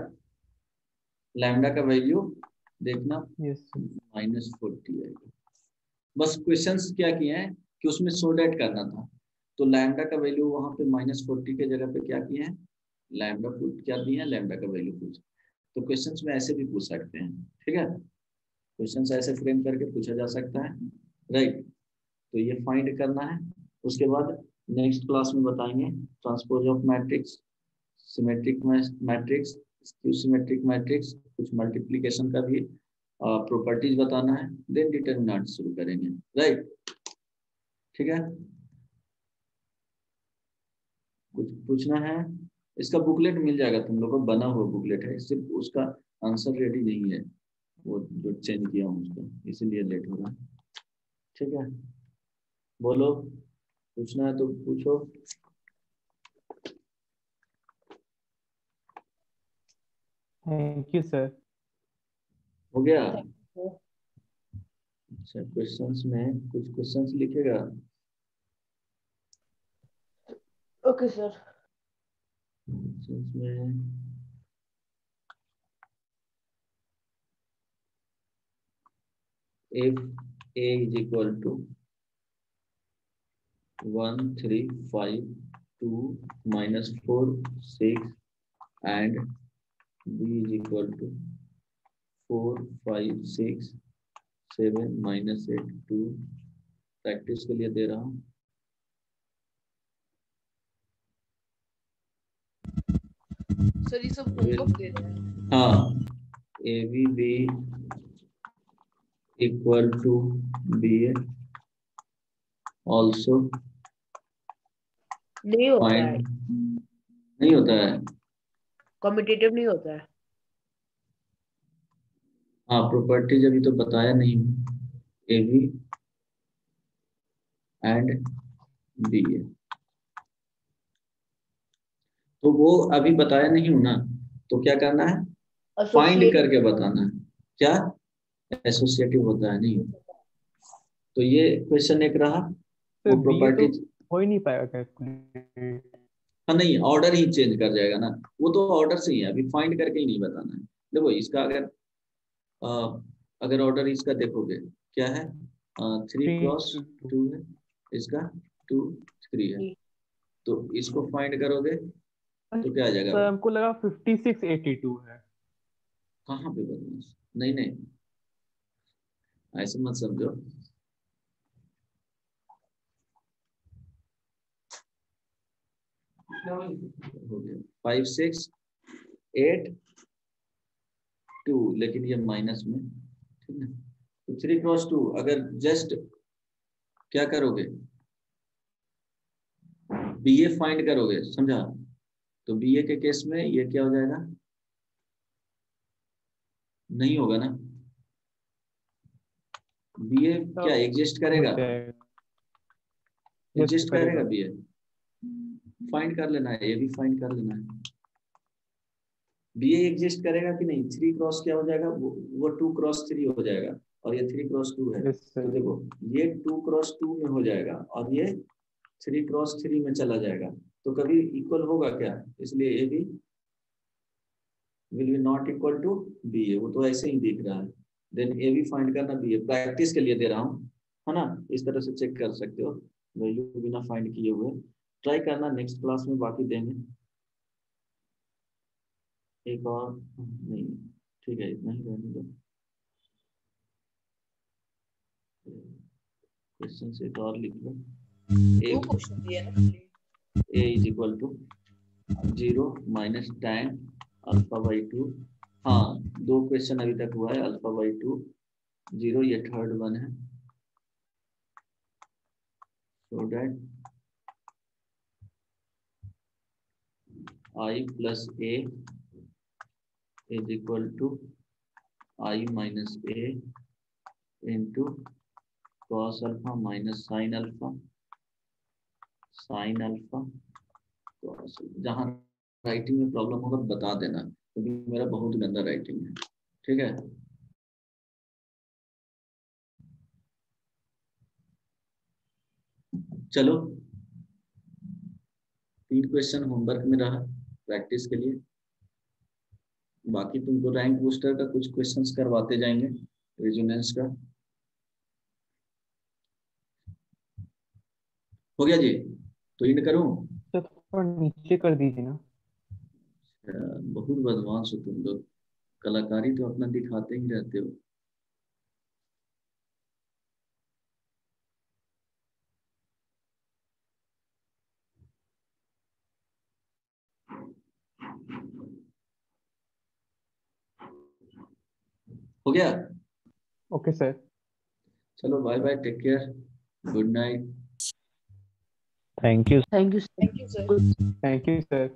[SPEAKER 1] लैम्डा का वैल्यू देखना -40 आएगा। बस क्वेश्चंस क्या किए हैं कि उसमें सो डेट करना था, तो लैम्डा का वैल्यू वहां पे -40 के जगह पे क्या किए हैं, लैम्डा पुट क्या दिए हैं, लैम्डा का वैल्यू पूछ। तो क्वेश्चंस में ऐसे भी पूछ सकते हैं, ठीक है, क्वेश्चंस ऐसे फ्रेम करके पूछा जा सकता है, राइट। तो ये फाइंड करना है, उसके बाद नेक्स्ट क्लास में बताएंगे transpose of matrix, symmetric matrix, skew symmetric matrix, कुछ मल्टीप्लिकेशन का भी प्रॉपर्टीज बताना है, देन डिटरमिनेंट शुरू करेंगे, राइट। ठीक है, कुछ पूछना है? इसका बुकलेट मिल जाएगा, तुम लोगों को बना हुआ बुकलेट है, सिर्फ उसका आंसर रेडी नहीं है, वो जो चेंज किया हूँ उसका, इसीलिए लेट हो रहा है। ठीक है, बोलो, पूछना है तो पूछो।
[SPEAKER 3] Thank you sir.
[SPEAKER 1] हो गया? अच्छा, क्वेश्चंस में कुछ क्वेश्चंस लिखेगा।
[SPEAKER 2] Okay sir.
[SPEAKER 1] क्वेश्चंस में if a is equal to 1 3 5 2 minus 4 6 and b is equal to 4 5 6 7 minus 8 2, practice के लिए दे रहा हूँ।
[SPEAKER 4] सर ये सब होमवर्क दे रहे हैं।
[SPEAKER 1] हाँ, A B B equal to BA also
[SPEAKER 2] नहीं होता है।
[SPEAKER 1] find, नहीं होता है।
[SPEAKER 2] कम्यूटेटिव नहीं होता है।
[SPEAKER 1] हाँ, प्रॉपर्टीज अभी तो बताया नहीं, ए बी एंड बी ए, तो वो अभी बताया नहीं हूं ना, तो क्या करना है, फाइंड
[SPEAKER 2] एसोसिएटिव
[SPEAKER 1] करके बताना है। क्या एसोसिएटिव होता है? नहीं, तो ये क्वेश्चन एक रहा,
[SPEAKER 3] तो
[SPEAKER 1] वो
[SPEAKER 3] बी ए तो
[SPEAKER 1] प्रॉपर्टीज।
[SPEAKER 3] हो ही नहीं पाएगा कैलकुलेट।
[SPEAKER 1] हाँ नहीं, ऑर्डर ही चेंज कर जाएगा ना, वो तो ऑर्डर से ही है, अभी फाइंड करके ही नहीं बताना है। देखो इसका अगर अगर ऑर्डर इसका देखोगे क्या है, 3 क्रॉस
[SPEAKER 3] 3 2
[SPEAKER 1] 2 है, इसका 2 3 है, तो इसको फाइंड करोगे तो क्या आ जाएगा?
[SPEAKER 3] सर हमको लगा 5682 है।
[SPEAKER 1] कहाँ पे बदमाश, नहीं नहीं, ऐसे मत समझो। हो गया 5682, लेकिन ये माइनस में, ठीक है। तो 3 क्रॉस 2 अगर जस्ट क्या करोगे, बी ए फाइंड करोगे, समझा? तो बी ए के केस में ये क्या हो जाएगा, नहीं होगा ना, बी ए क्या एग्जिस्ट
[SPEAKER 3] हो
[SPEAKER 1] करेगा?
[SPEAKER 3] जाएगा। यस
[SPEAKER 1] एग्जिस्ट करेगा
[SPEAKER 3] करेगा।
[SPEAKER 1] बी ए, फाइंड कर लेना है, ये भी फाइंड कर लेना है। बी ए एग्जिस्ट करेगा कि नहीं, 3 क्रॉस क्या हो जाएगा, वो 2 क्रॉस 3 हो जाएगा, और ये 3 क्रॉस 2 है,
[SPEAKER 3] यस
[SPEAKER 1] तो
[SPEAKER 3] सर।
[SPEAKER 1] देखो ये 2 क्रॉस 2 में हो जाएगा और ये 3 क्रॉस 3 में चला जाएगा, तो कभी इक्वल होगा क्या, इसलिए a b will be not equal to b a, वो तो ऐसे ही दिख रहा है। देन ए बी फाइंड करना, बी ए प्रैक्टिस के लिए दे रहा हूँ, है ना, इस तरह से चेक कर सकते हो, वैल्यू बिना फाइंड किए हुए ट्राई करना, नेक्स्ट क्लास में बाकी देंगे। एक और नहीं, ठीक है, इतना ही रहने दो। क्वेश्चन से एक और लिख लो,
[SPEAKER 4] दो क्वेश्चन दिए ना।
[SPEAKER 1] A is equal to 0 minus tan alpha by 2। हाँ, 2 क्वेश्चन अभी तक हुआ है, अल्फा बाई 2 0, ये थर्ड वन है, so that I plus A is equal to I minus A into cos alpha minus sine alpha, sine alpha cos. जहाँ writing में problem होगा बता देना, क्योंकि मेरा बहुत गंदा राइटिंग है, ठीक है। चलो 3 क्वेश्चन होमवर्क में रहा प्रैक्टिस के लिए, बाकी तुमको रैंक बूस्टर का कुछ क्वेश्चंस करवाते जाएंगे, रेजोनेंस का। हो गया जी, तो इंड करूं?
[SPEAKER 3] सर थोड़ा नीचे कर दीजिए ना।
[SPEAKER 1] बहुत बदमाश हो तुम लोग, कलाकारी तो अपना दिखाते ही रहते हो। हो गया?
[SPEAKER 3] Okay sir.
[SPEAKER 1] चलो bye bye, take care, good night.
[SPEAKER 5] Thank you.
[SPEAKER 2] Thank you
[SPEAKER 4] thank you sir.
[SPEAKER 3] Thank you sir.